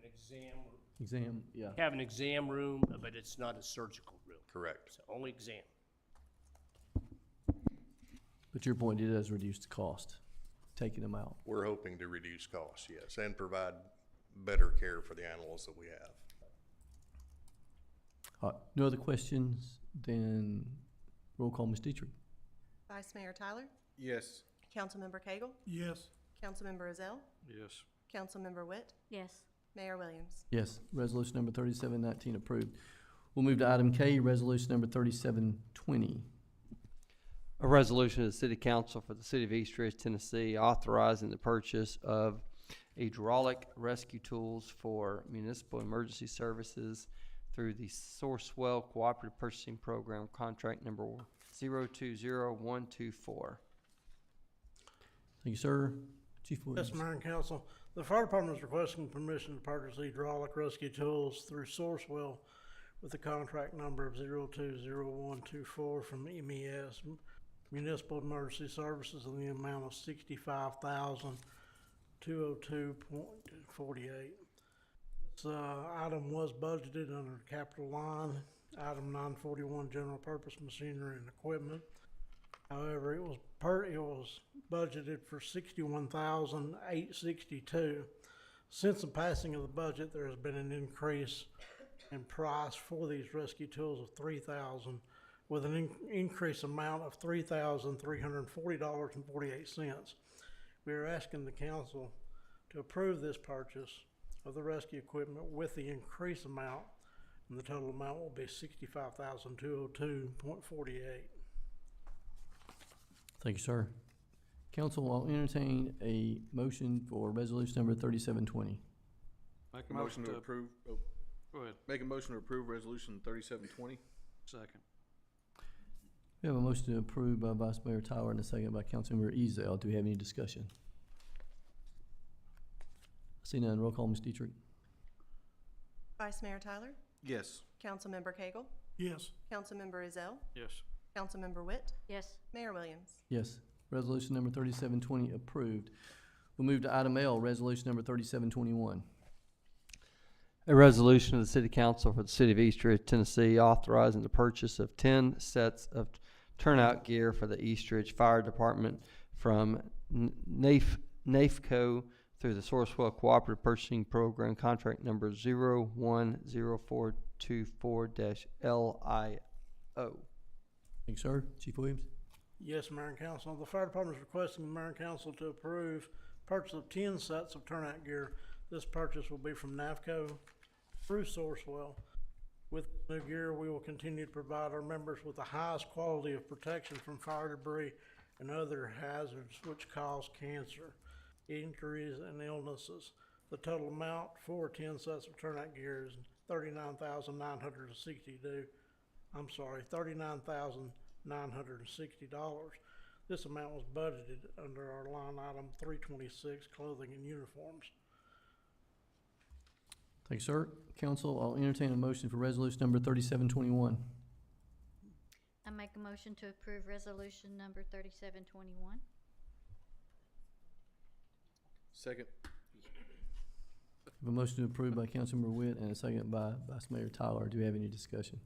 Exam, yeah. have an exam room, but it's not a surgical room. Correct. It's only exam. But your point, it does reduce the cost, taking them out. We're hoping to reduce costs, yes, and provide better care for the animals that we have. No other questions? Then roll call, Ms. Dietrich. Vice Mayor Tyler? Yes. Councilmember Cagle? Yes. Councilmember Ezell? Yes. Councilmember Witt? Yes. Mayor Williams? Yes, resolution number 3719 approved. We'll move to item K, resolution number 3720. A resolution of the City Council for the City of East Ridge, Tennessee, authorizing the purchase of hydraulic rescue tools for municipal emergency services through the Sourcewell Cooperative Purchasing Program, contract number 020124. Thank you, sir. Chief Williams. Yes, Mayor and Council. The fire department is requesting permission to purchase hydraulic rescue tools through Sourcewell with the contract number of 020124 from MES Municipal Emergency Services in the amount of $65,202.48. This item was budgeted under capital line, item 941, general purpose machinery and equipment. However, it was budgeted for $61,862. Since the passing of the budget, there has been an increase in price for these rescue tools of $3,000, with an increased amount of $3,340.48. We are asking the council to approve this purchase of the rescue equipment with the increased amount, and the total amount will be $65,202.48. Thank you, sir. Council, I'll entertain a motion for resolution number 3720. Make a Motion to approve. Oh, Go ahead. make a motion to approve resolution 3720. Second. We have a motion to approve by Vice Mayor Tyler and a second by Councilmember Ezell. Do we have any discussion? See none. Roll call, Ms. Dietrich. Vice Mayor Tyler? Yes. Councilmember Cagle? Yes. Councilmember Ezell? Yes. Councilmember Witt? Yes. Mayor Williams? Yes. Resolution number 3720 approved. We'll move to item L, resolution number 3721. A resolution of the City Council for the City of East Ridge, Tennessee, authorizing the purchase of 10 sets of turnout gear for the East Ridge Fire Department from NAFCO through the Sourcewell Cooperative Purchasing Program, contract number 010424-LIO. Thank you, sir. Chief Williams. Yes, Mayor and Council. The fire department is requesting the Mayor and Council to approve purchase of 10 sets of turnout gear. This purchase will be from NAFCO through Sourcewell. With new gear, we will continue to provide our members with the highest quality of protection from fire debris and other hazards which cause cancer, injuries, and illnesses. The total amount for 10 sets of turnout gear is $39,960. This amount was budgeted under our line item 326, clothing and uniforms. Thank you, sir. Council, I'll entertain a motion for resolution number 3721. I make a motion to approve resolution number 3721. Second. Have a motion to approve by Councilmember Witt and a second by Vice Mayor Tyler. Do we have any discussion?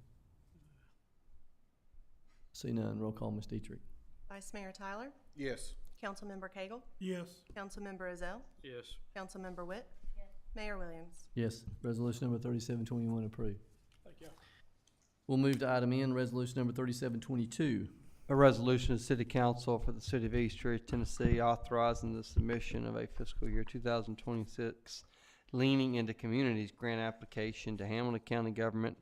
See none. Roll call, Ms. Dietrich. Vice Mayor Tyler? Yes. Councilmember Cagle? Yes. Councilmember Ezell? Yes. Councilmember Witt? Mayor Williams? Yes, resolution number 3721 approved. Thank you. We'll move to item N, resolution number 3722. A resolution of the City Council for the City of Eastridge, Tennessee, authorizing the submission of a fiscal year 2026 Leaning into Communities grant application to Hamilton County Government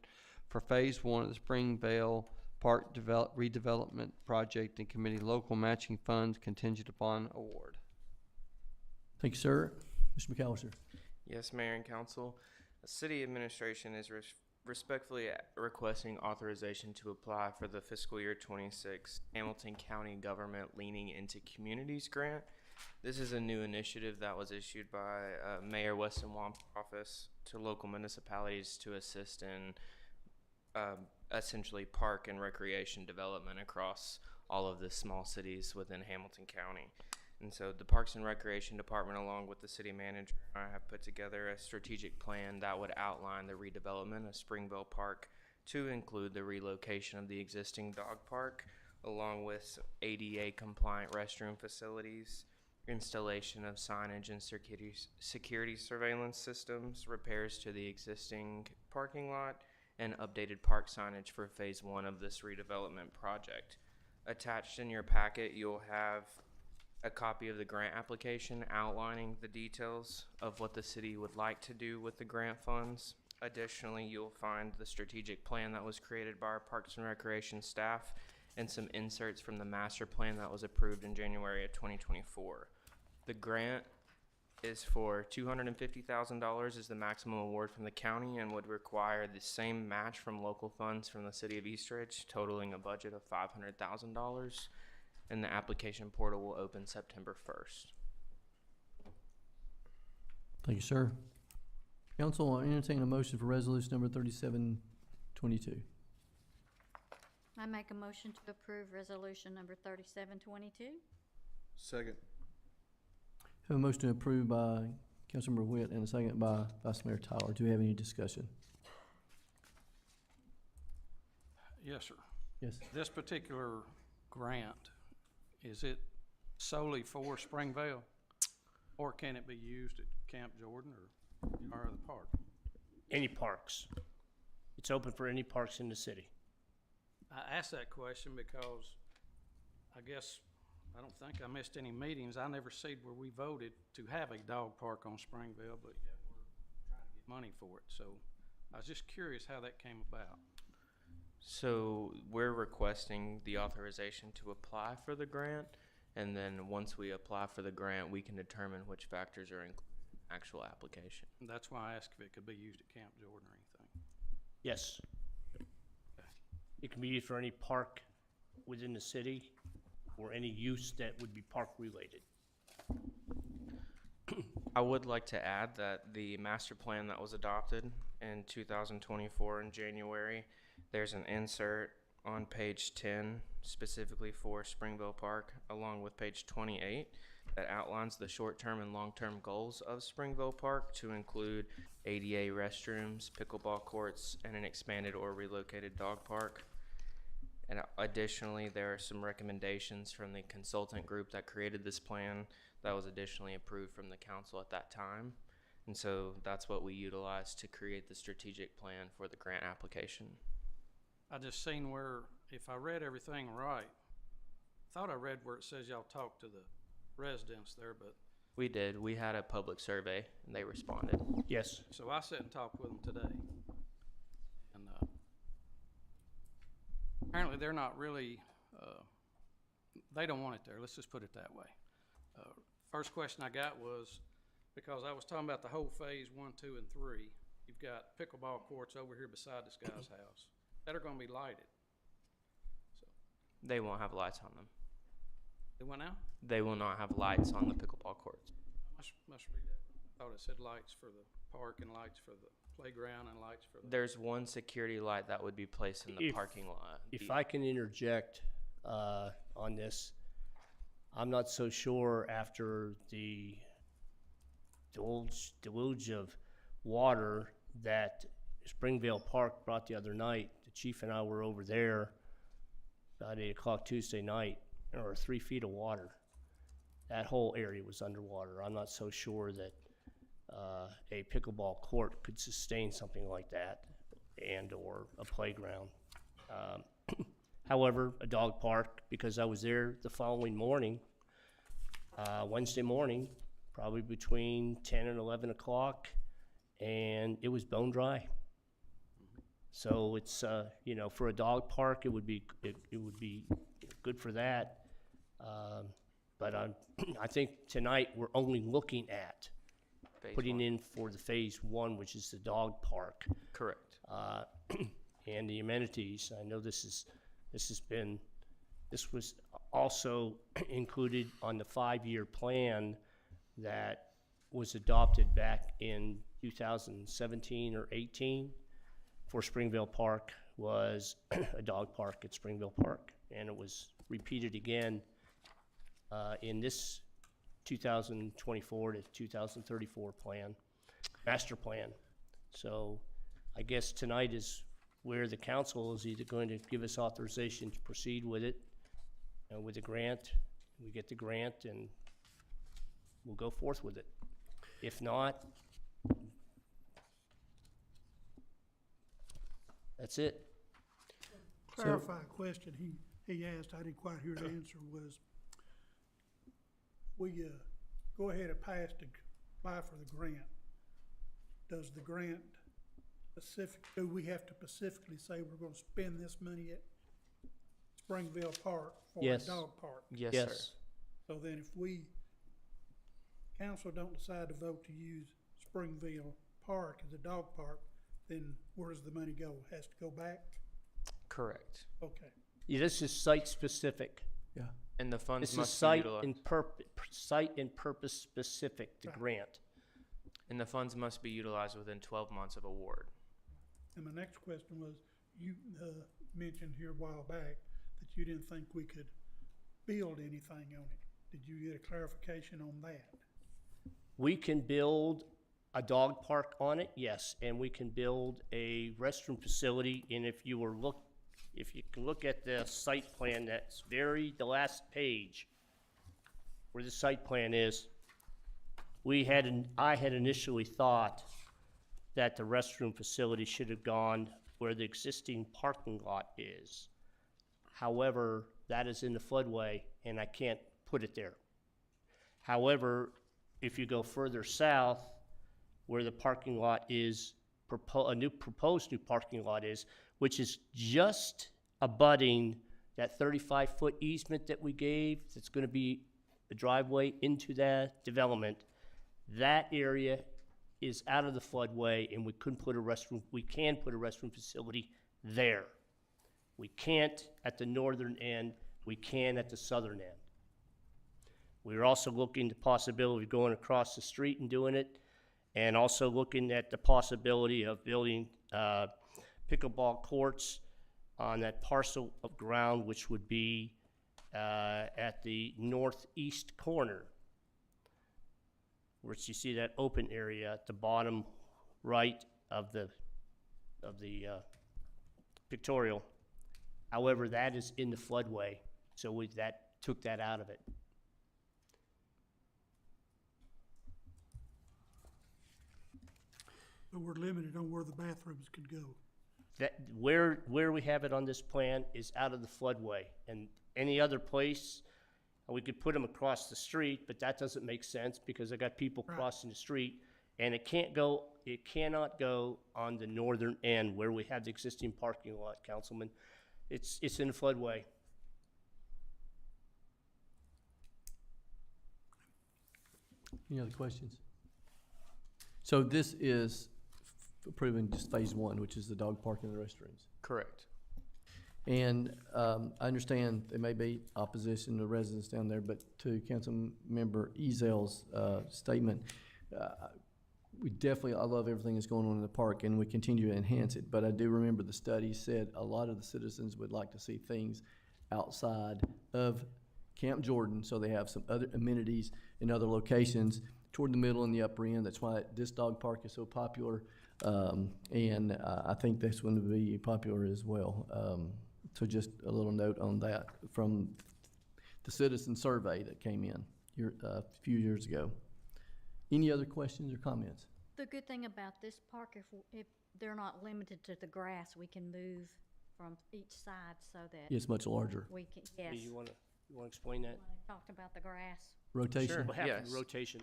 for Phase 1 of the Springvale Park Redevelopment Project and committee local matching funds contingent upon award. Thank you, sir. Mr. McAllister. Yes, Mayor and Council. The City Administration is respectfully requesting authorization to apply for the fiscal year 26 Hamilton County Government Leaning into Communities grant. This is a new initiative that was issued by Mayor Weston Wamp's office to local municipalities to assist in essentially park and recreation development across all of the small cities within Hamilton County. And so the Parks and Recreation Department, along with the city manager, and I have put together a strategic plan that would outline the redevelopment of Springvale Park to include the relocation of the existing dog park, along with ADA compliant restroom facilities, installation of signage and security surveillance systems, repairs to the existing parking lot, and updated park signage for phase 1 of this redevelopment project. Attached in your packet, you'll have a copy of the grant application outlining the details of what the city would like to do with the grant funds. Additionally, you'll find the strategic plan that was created by our Parks and Recreation staff and some inserts from the master plan that was approved in January of 2024. The grant is for $250,000 is the maximum award from the county and would require the same match from local funds from the city of Eastridge, totaling a budget of $500,000. And the application portal will open September 1st. Thank you, sir. Council, I entertain a motion for resolution number 3722. I make a motion to approve resolution number 3722. Second. Have a motion approved by Councilmember Witt and a second by Vice Mayor Tyler. Do we have any discussion? Yes, sir. Yes. This particular grant, is it solely for Springvale? Or can it be used at Camp Jordan or other park? Any parks. It's open for any parks in the city. I asked that question because I guess, I don't think I missed any meetings. I never seen where we voted to have a dog park on Springvale, but yet we're trying to get money for it. So I was just curious how that came about. So we're requesting the authorization to apply for the grant, and then once we apply for the grant, we can determine which factors are included in the actual application. And that's why I asked if it could be used at Camp Jordan or anything. Yes. It can be used for any park within the city or any use that would be park related. I would like to add that the master plan that was adopted in 2024 in January, there's an insert on page 10 specifically for Springvale Park, along with page 28 that outlines the short-term and long-term goals of Springvale Park to include ADA restrooms, pickleball courts, and an expanded or relocated dog park. And additionally, there are some recommendations from the consultant group that created this plan that was additionally approved from the council at that time. And so that's what we utilized to create the strategic plan for the grant application. I just seen where, if I read everything right, thought I read where it says y'all talked to the residents there, but. We did. We had a public survey and they responded. Yes. So I sat and talked with them today. And apparently they're not really, they don't want it there. Let's just put it that way. First question I got was, because I was talking about the whole phase 1, 2, and 3, you've got pickleball courts over here beside this guy's house that are gonna be lighted. So They won't have lights on them. they went out? They will not have lights on the pickleball courts. Must read that. I thought it said lights for the park and lights for the playground and lights for the. There's one security light that would be placed in the parking lot. If I can interject on this, I'm not so sure after the deluge of water that Springvale Park brought the other night. The chief and I were over there about 8 o'clock Tuesday night. There were 3 feet of water. That whole area was underwater. I'm not so sure that a pickleball court could sustain something like that, and or a playground. However, a dog park, because I was there the following morning, Wednesday morning, probably between 10 and 11 o'clock, and it was bone dry. So it's, you know, for a dog park, it would be good for that. But I think tonight we're only looking at putting in for the phase 1, which is the dog park. Correct. And the amenities. I know this was also included on the 5-year plan that was adopted back in 2017 or 18 for Springvale Park, was a dog park at Springvale Park. And it was repeated again in this 2024 to 2034 plan, master plan. So I guess tonight is where the council is either going to give us authorization to proceed with it, with the grant. We get the grant and we'll go forth with it. If not, that's it. Clarify a question he asked, I didn't quite hear the answer, was we go ahead and pass to apply for the grant. Does the grant do we have to specifically say we're gonna spend this money at Springville Park for a Yes. dog park? Yes, Yes. sir. So then if council don't decide to vote to use Springville Park as a dog park, then where does the money go? Has to go back? Correct. Okay. Yeah, this is site specific. Yeah. And the funds This is must be site utilized. and purpose specific, the grant. And the funds must be utilized within 12 months of award. And my next question was, you mentioned here a while back that you didn't think we could build anything on it. Did you get a clarification on that? We can build a dog park on it, yes, and we can build a restroom facility. And if you can look at the site plan, that's the last page where the site plan is. I had initially thought that the restroom facility should have gone where the existing parking lot is. However, that is in the floodway and I can't put it there. However, if you go further south, where the parking lot is, proposed new parking lot is, which is just abutting that 35-foot easement that we gave, that's gonna be the driveway into that development, that area is out of the floodway and we can put a restroom facility there. We can't at the northern end, we can at the southern end. We're also looking at the possibility of going across the street and doing it, and also looking at the possibility of building pickleball courts on that parcel of ground, which would be at the northeast corner, which you see that open area at the bottom right of the pictorial. However, that is in the floodway, so we took that out of it. But we're limited on where the bathrooms could go. That, where we have it on this plan is out of the floodway, and any other place, we could put them across the street, but that doesn't make sense because I got people crossing the street, and it cannot go on the northern end where we have the existing parking lot, Councilman. It's in the floodway. Any other questions? So this is approving just phase 1, which is the dog park and the restrooms. Correct. And I understand there may be opposition to residents down there, but to Councilmember Ezel's statement, I love everything that's going on in the park, and we continue to enhance it. But I do remember the study said a lot of the citizens would like to see things outside of Camp Jordan, so they have some other amenities in other locations toward the middle and the upper end. That's why this dog park is so popular. And I think that's going to be popular as well. So just a little note on that from the citizen survey that came in a few years ago. Any other questions or comments? The good thing about this park, if they're not limited to the grass, we can move from each side so that. It's much larger. We can, yes. You wanna explain that? Talked about the grass. Rotation? Sure. What happened? Yes. Rotation.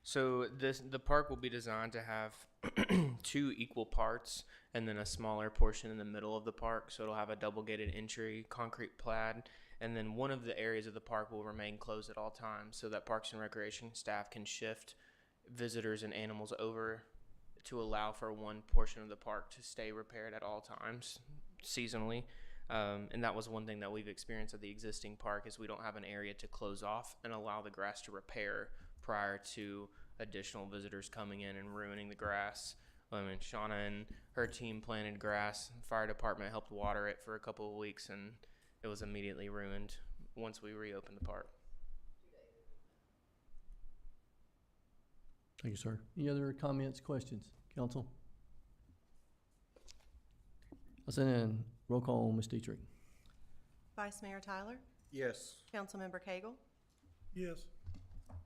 So the park will be designed to have 2 equal parts and then a smaller portion in the middle of the park. So it'll have a double gated entry, concrete pad, and then one of the areas of the park will remain closed at all times so that Parks and Recreation staff can shift visitors and animals over to allow for one portion of the park to stay repaired at all times seasonally. And that was one thing that we've experienced at the existing park is we don't have an area to close off and allow the grass to repair prior to additional visitors coming in and ruining the grass. I mean, Shauna and her team planted grass. Fire department helped water it for a couple of weeks, and it was immediately ruined once we reopened the park. Thank you, sir. Any other comments, questions, council? I'll send in roll call on Ms. Dietrich. Vice Mayor Tyler, Yes. Councilmember Cagle, Yes.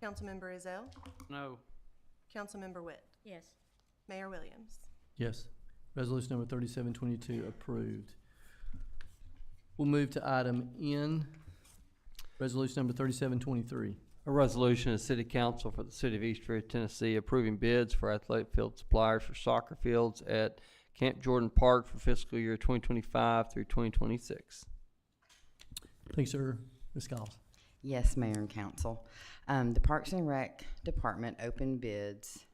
Councilmember Ezell, No. Councilmember Witt, Yes. Mayor Williams. Yes. Resolution number 3722 approved. We'll move to item N, resolution number 3723. A resolution of the City Council for the City of East Ridge, Tennessee, approving bids for athletic field suppliers for soccer fields at Camp Jordan Park for fiscal year 2025 through 2026. Thanks, sir. Ms. Giles. Yes, Mayor and Council. The Parks and Rec Department opened bids.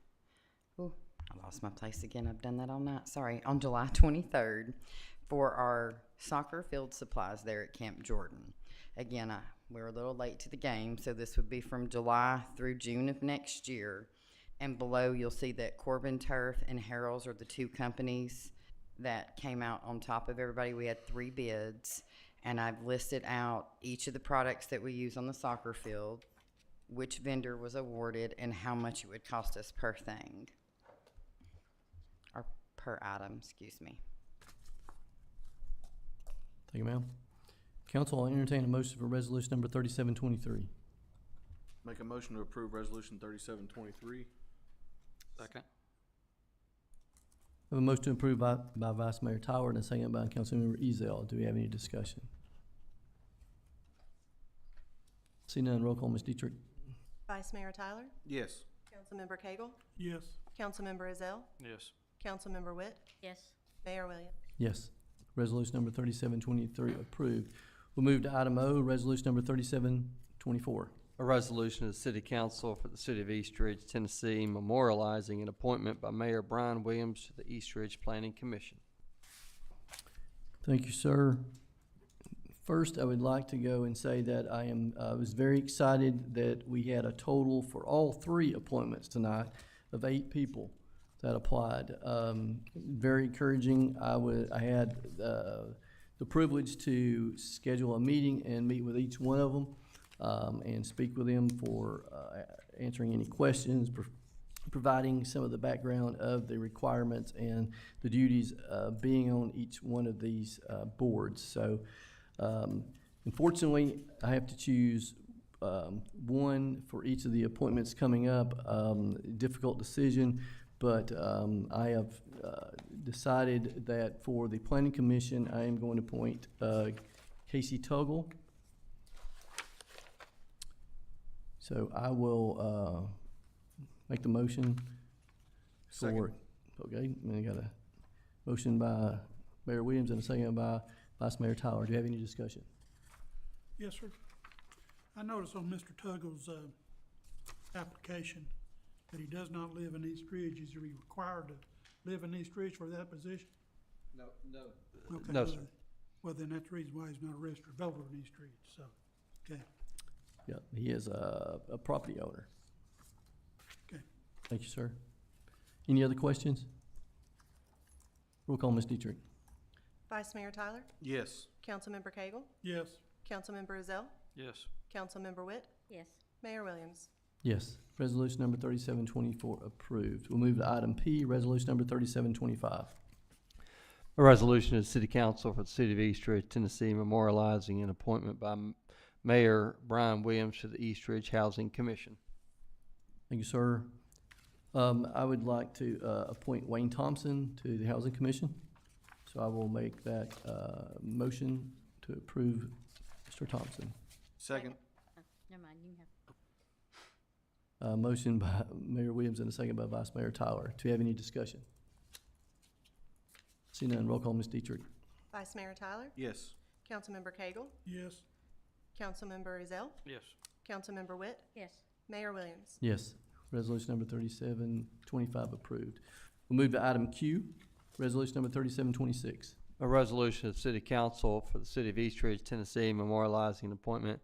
Ooh, I lost my place again. I've done that all night. Sorry. On July 23rd for our soccer field supplies there at Camp Jordan. Again, we're a little late to the game, so this would be from July through June of next year. And below, you'll see that Corbin Turf and Harrell's are the 2 companies that came out on top of everybody. We had 3 bids, and I've listed out each of the products that we use on the soccer field, which vendor was awarded, and how much it would cost us per thing. Or per item, excuse me. Thank you, ma'am. Council, I'll entertain a motion for resolution number 3723. Make a motion to approve resolution 3723. Second. I have a motion to approve by Vice Mayor Tyler and a second by Councilmember Ezell. Do we have any discussion? See none, roll call, Ms. Dietrich. Vice Mayor Tyler, Yes. Councilmember Cagle, Yes. Councilmember Ezell, Yes. Councilmember Witt, Yes. Mayor Williams. Yes. Resolution number 3723 approved. We'll move to item O, resolution number 3724. A resolution of the City Council for the City of East Ridge, Tennessee, memorializing an appointment by Mayor Brian Williams to the East Ridge Planning Commission. Thank you, sir. First, I would like to go and say that I was very excited that we had a total for all 3 appointments tonight of 8 people that applied. Very encouraging. I had the privilege to schedule a meeting and meet with each one of them and speak with them for answering any questions, providing some of the background of the requirements and the duties of being on each one of these boards. So unfortunately, I have to choose one for each of the appointments coming up. Difficult decision, but I have decided that for the Planning Commission, I am going to appoint Casey Tuggle. So I will make the motion for, Second. okay, and I got a motion by Mayor Williams and a second by Vice Mayor Tyler. Do you have any discussion? Yes, sir. I noticed on Mr. Tuggle's application that he does not live in East Ridge. Is he required to live in East Ridge for that position? No. Okay, No, well, sir. Well, then that's the reason why he's not a registered voter in East Ridge, so, okay. Yeah, he is a property owner. Okay. Thank you, sir. Any other questions? Roll call, Ms. Dietrich. Vice Mayor Tyler, Yes. Councilmember Cagle, Yes. Councilmember Ezell, Yes. Councilmember Witt, Yes. Mayor Williams. Yes. Resolution number 3724 approved. We'll move to item P, resolution number 3725. A resolution of the City Council for the City of Eastridge, Tennessee, memorializing an appointment by Mayor Brian Williams to the Eastridge Housing Commission. Thank you, sir. I would like to appoint Wayne Thompson to the Housing Commission. So I will make that motion to approve Mr. Thompson. Second. Never mind, you have. Motion by Mayor Williams and a second by Vice Mayor Tyler. Do we have any discussion? See none, roll call, Ms. Dietrich. Vice Mayor Tyler? Yes. Councilmember Cagle? Yes. Councilmember Ezell? Yes. Councilmember Witt? Yes. Mayor Williams? Yes. Resolution number 3725 approved. We'll move to item Q, resolution number 3726. A resolution of the City Council for the City of Eastridge, Tennessee, memorializing an appointment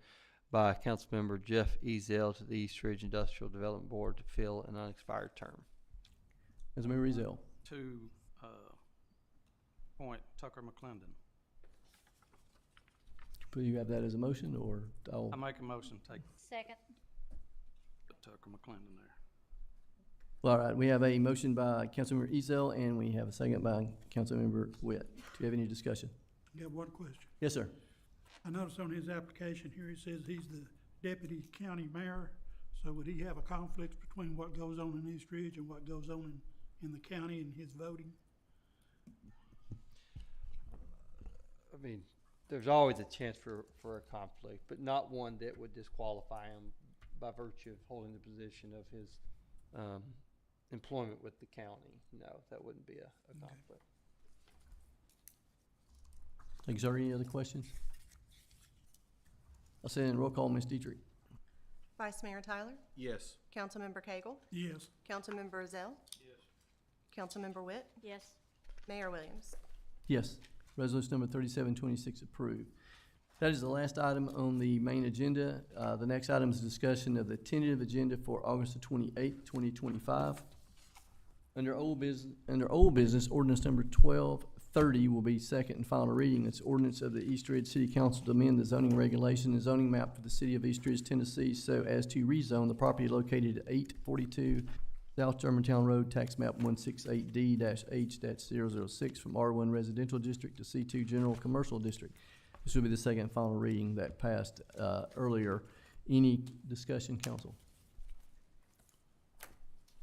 by Councilmember Jeff Ezell to the Eastridge Industrial Development Board to fill an unexpired term. Councilmember Ezell. To appoint Tucker McClendon. Do you have that as a motion, or I'll? I make a motion, take Second. Tucker McClendon there. All right, we have a motion by Councilmember Ezell, and we have a second by Councilmember Witt. Do you have any discussion? I got one question. Yes, sir. I noticed on his application here, it says he's the deputy county mayor. So would he have a conflict between what goes on in Eastridge and what goes on in the county and his voting? I mean, there's always a chance for a conflict, but not one that would disqualify him by virtue of holding the position of his employment with the county. No, that wouldn't be a conflict. Thank you, sir. Any other questions? I'll say in roll call, Ms. Dietrich. Vice Mayor Tyler? Yes. Councilmember Cagle? Yes. Councilmember Ezell? Yes. Councilmember Witt? Yes. Mayor Williams? Yes. Resolution number 3726 approved. That is the last item on the main agenda. The next item is a discussion of the tentative agenda for August the 28th, 2025. Under old business, ordinance number 1230 will be second and final reading. It's ordinance of the Eastridge City Council to amend the zoning regulation and zoning map for the city of Eastridge, Tennessee, so as to rezone the property located at 842 South Germantown Road, tax map 168D-H-006 from R1 Residential District to C2 General Commercial District. This will be the second and final reading that passed earlier. Any discussion, council?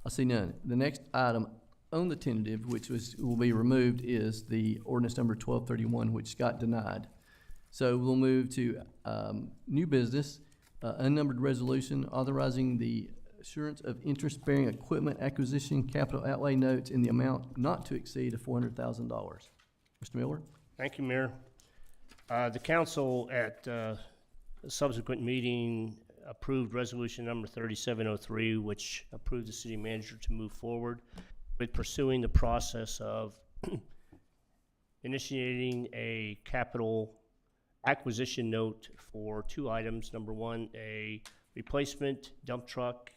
I see none. The next item on the tentative, which will be removed, is the ordinance number 1231, which got denied. So we'll move to new business, unnumbered resolution authorizing the assurance of interest-bearing equipment acquisition capital outlay notes in the amount not to exceed of $400,000. Mr. Miller? Thank you, Mayor. The council at a subsequent meeting approved resolution number 3703, which approved the city manager to move forward with pursuing the process of initiating a capital acquisition note for two items. Number one, a replacement dump truck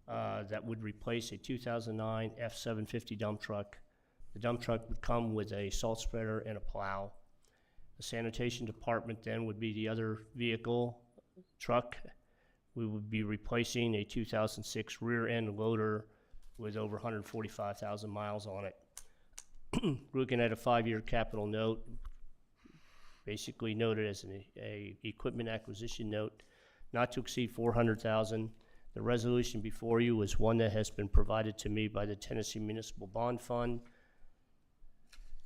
that would replace a 2009 F-750 dump truck. The dump truck would come with a salt spreader and a plow. The sanitation department then would be the other vehicle, truck. We would be replacing a 2006 rear end loader with over 145,000 miles on it. We're looking at a 5-year capital note, basically noted as a equipment acquisition note, not to exceed 400,000. The resolution before you is one that has been provided to me by the Tennessee Municipal Bond Fund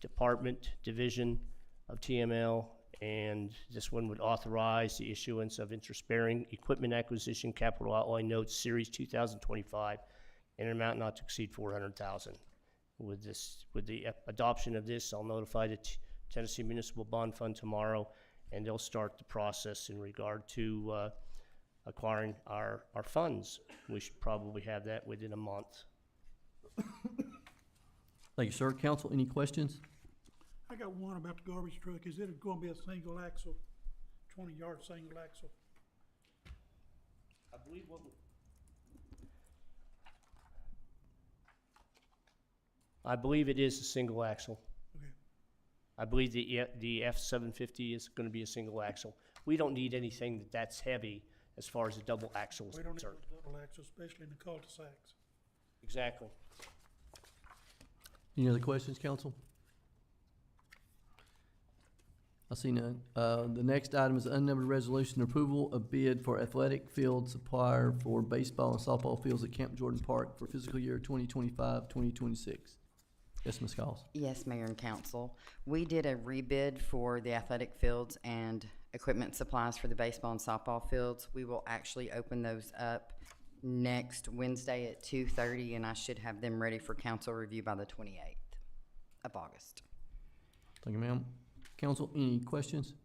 Department Division of TML, and this one would authorize the issuance of interest-bearing equipment acquisition capital outlay notes series 2025 in an amount not to exceed 400,000. With the adoption of this, I'll notify the Tennessee Municipal Bond Fund tomorrow, and they'll start the process in regard to acquiring our funds. We should probably have that within a month. Thank you, sir. Council, any questions? I got one about the garbage truck. Is it gonna be a single axle, 20-yard single axle? I believe it is a single axle. Okay. I believe the F-750 is going to be a single axle. We don't need anything that's heavy as far as the double axle is We don't need concerned. a double axle, especially in the cul-de-sacs. Exactly. Any other questions, council? I see none. The next item is unnumbered resolution approval of bid for athletic field supplier for baseball and softball fields at Camp Jordan Park for fiscal year 2025-2026. Yes, Ms. Collins. Yes, Mayor and Council. We did a rebid for the athletic fields and equipment supplies for the baseball and softball fields. We will actually open those up next Wednesday at 2:30, and I should have them ready for council review by the 28th of August. Thank you, ma'am. Council, any questions?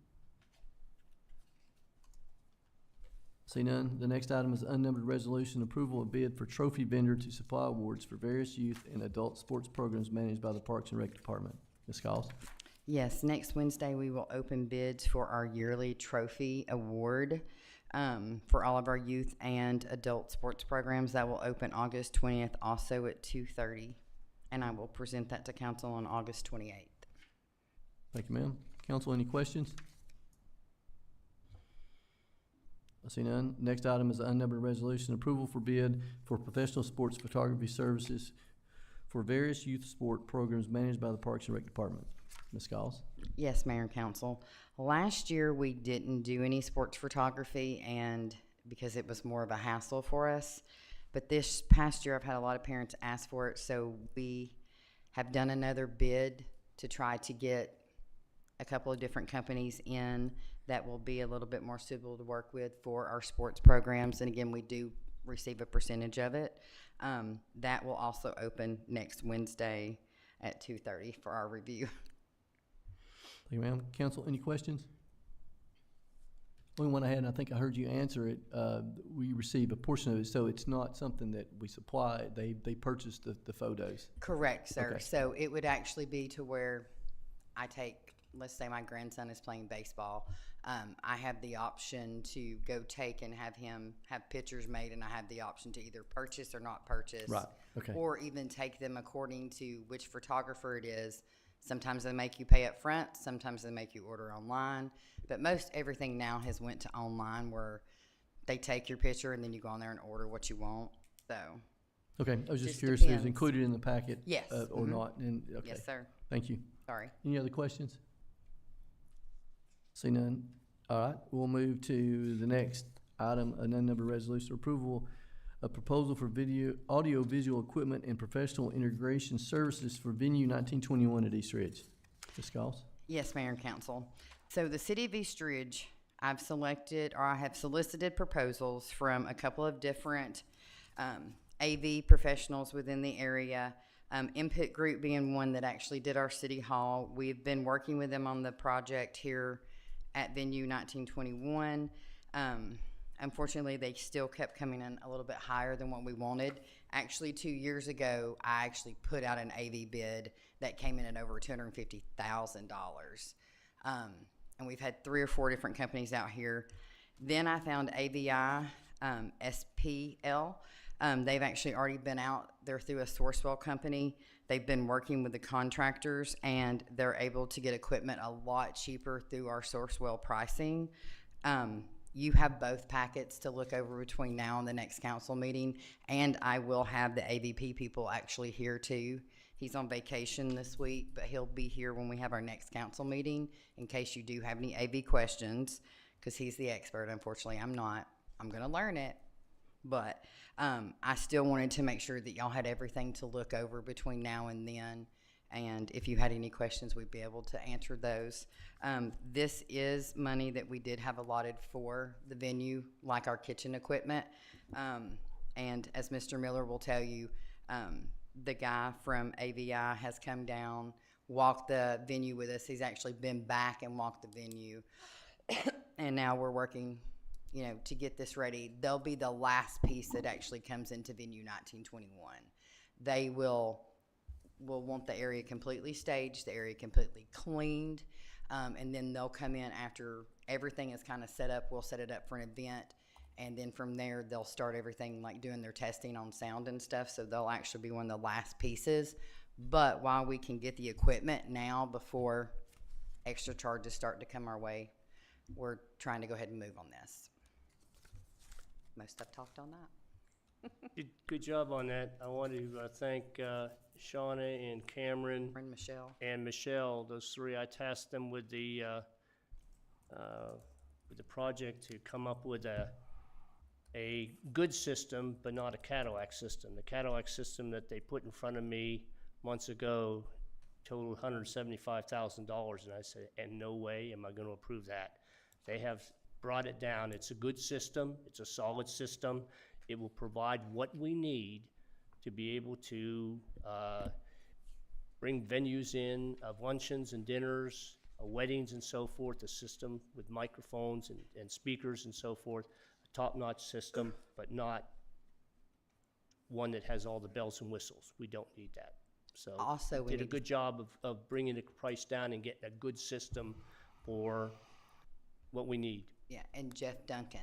See none. The next item is unnumbered resolution approval of bid for trophy vendor to supply awards for various youth and adult sports programs managed by the Parks and Rec Department. Ms. Collins. Yes, next Wednesday we will open bids for our yearly trophy award for all of our youth and adult sports programs. That will open August 20th, also at 2:30, and I will present that to council on August 28th. Thank you, ma'am. Council, any questions? I see none. Next item is unnumbered resolution approval for bid for professional sports photography services for various youth sport programs managed by the Parks and Rec Department. Ms. Scholes. Yes, Mayor and Council. Last year, we didn't do any sports photography and because it was more of a hassle for us. But this past year, I've had a lot of parents ask for it, so we have done another bid to try to get a couple of different companies in that will be a little bit more suitable to work with for our sports programs. And again, we do receive a percentage of it. That will also open next Wednesday at 2:30 for our review. Thank you, ma'am. Council, any questions? Only one I had, and I think I heard you answer it. We receive a portion of it, so it's not something that we supply. They purchase the photos. Correct, sir. Okay. So it would actually be to where I take, let's say my grandson is playing baseball. I have the option to go take and have him have pictures made, and I have the option to either purchase or not purchase. Right, okay. Or even take them according to which photographer it is. Sometimes they make you pay up front, sometimes they make you order online, but most everything now has went to online where they take your picture and then you go on there and order what you want, so. Okay, I was just Just curious if it was depends. included in the packet. Yes, Or mhm. not, and, okay. Yes, sir. Thank you. Sorry. Any other questions? See none. All right, we'll move to the next item, an unnumbered resolution approval, a proposal for audio visual equipment and professional integration services for venue 1921 at East Ridge. Ms. Scholes. Yes, Mayor and Council. So the City of East Ridge, I have solicited proposals from a couple of different AV professionals within the area. Input Group being one that actually did our City Hall. We've been working with them on the project here at venue 1921. Unfortunately, they still kept coming in a little bit higher than what we wanted. Actually, 2 years ago, I actually put out an AV bid that came in at over $250,000. And we've had 3 or 4 different companies out here. Then I found AVI, SPL. They've actually already been out there through a Sourcewell company. They've been working with the contractors, and they're able to get equipment a lot cheaper through our Sourcewell pricing. You have both packets to look over between now and the next council meeting, and I will have the AVP people actually here too. He's on vacation this week, but he'll be here when we have our next council meeting in case you do have any AV questions, because he's the expert. Unfortunately, I'm not. I'm going to learn it. But I still wanted to make sure that y'all had everything to look over between now and then. And if you had any questions, we'd be able to answer those. This is money that we did have allotted for the venue, like our kitchen equipment. And as Mr. Miller will tell you, the guy from AVI has come down, walked the venue with us. He's actually been back and walked the venue. And now we're working, to get this ready. They'll be the last piece that actually comes into venue 1921. They will want the area completely staged, the area completely cleaned, and then they'll come in after everything is kind of set up. We'll set it up for an event, and then from there they'll start everything like doing their testing on sound and stuff, so they'll actually be one of the last pieces. But while we can get the equipment now before extra charges start to come our way, we're trying to go ahead and move on this. Most have talked on that. Good job on that. I want to thank Shauna and Cameron And Michelle. and Michelle, those three. I tasked them with the project to come up with a good system, but not a Cadillac system. The Cadillac system that they put in front of me months ago totaled $175,000, and I said, and no way am I going to approve that. They have brought it down. It's a good system. It's a solid system. It will provide what we need to be able to bring venues in of luncheons and dinners, weddings and so forth, a system with microphones and speakers and so forth, a top-notch system, but not one that has all the bells and whistles. We don't need that. So Also, we did a need- good job of bringing the price down and getting a good system for what we need. Yeah, and Jeff Duncan.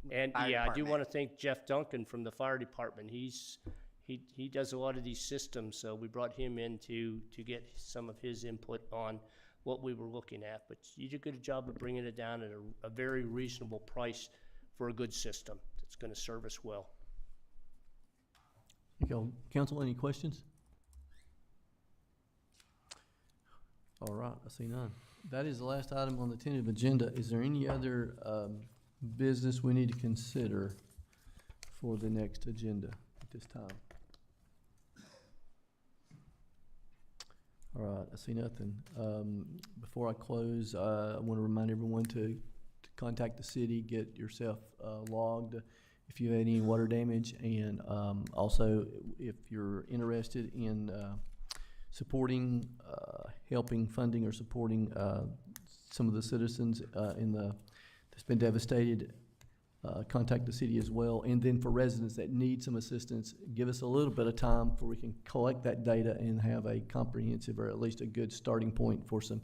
with the And fire yeah, I do department. want to thank Jeff Duncan from the fire department. He does a lot of these systems, so we brought him in to get some of his input on what we were looking at. But you did a good job of bringing it down at a very reasonable price for a good system that's going to serve us well. Okay, council, any questions? All right, I see none. That is the last item on the tentative agenda. Is there any other business we need to consider for the next agenda at this time? All right, I see nothing. Before I close, I want to remind everyone to contact the city, get yourself logged if you had any water damage, and also if you're interested in supporting, helping, funding, or supporting some of the citizens that's been devastated, contact the city as well. And then for residents that need some assistance, give us a little bit of time before we can collect that data and have a comprehensive, or at least a good starting point for some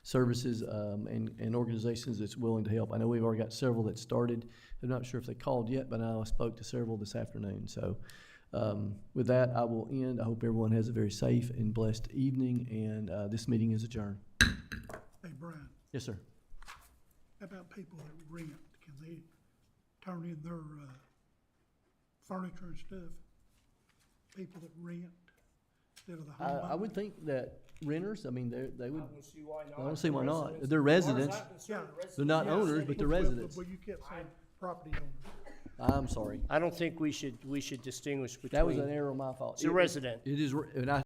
services and organizations that's willing to help. I know we've already got several that started. I'm not sure if they called yet, but I spoke to several this afternoon. So with that, I will end. I hope everyone has a very safe and blessed evening, and this meeting is adjourned. Hey, Brian, Yes, sir. how about people that rent? Can they turn in their furniture and stuff? People that rent instead of the homeowner? I would think that renters, I mean, they would, I don't see why not. I don't see why not. Residents. They're residents. As far as I'm concerned, residents. They're not Yeah, owners, but they're well, residents. Well, you kept saying property owners. I'm sorry. I don't think we should distinguish between. That was an error on my fault. It's a resident. It is, and I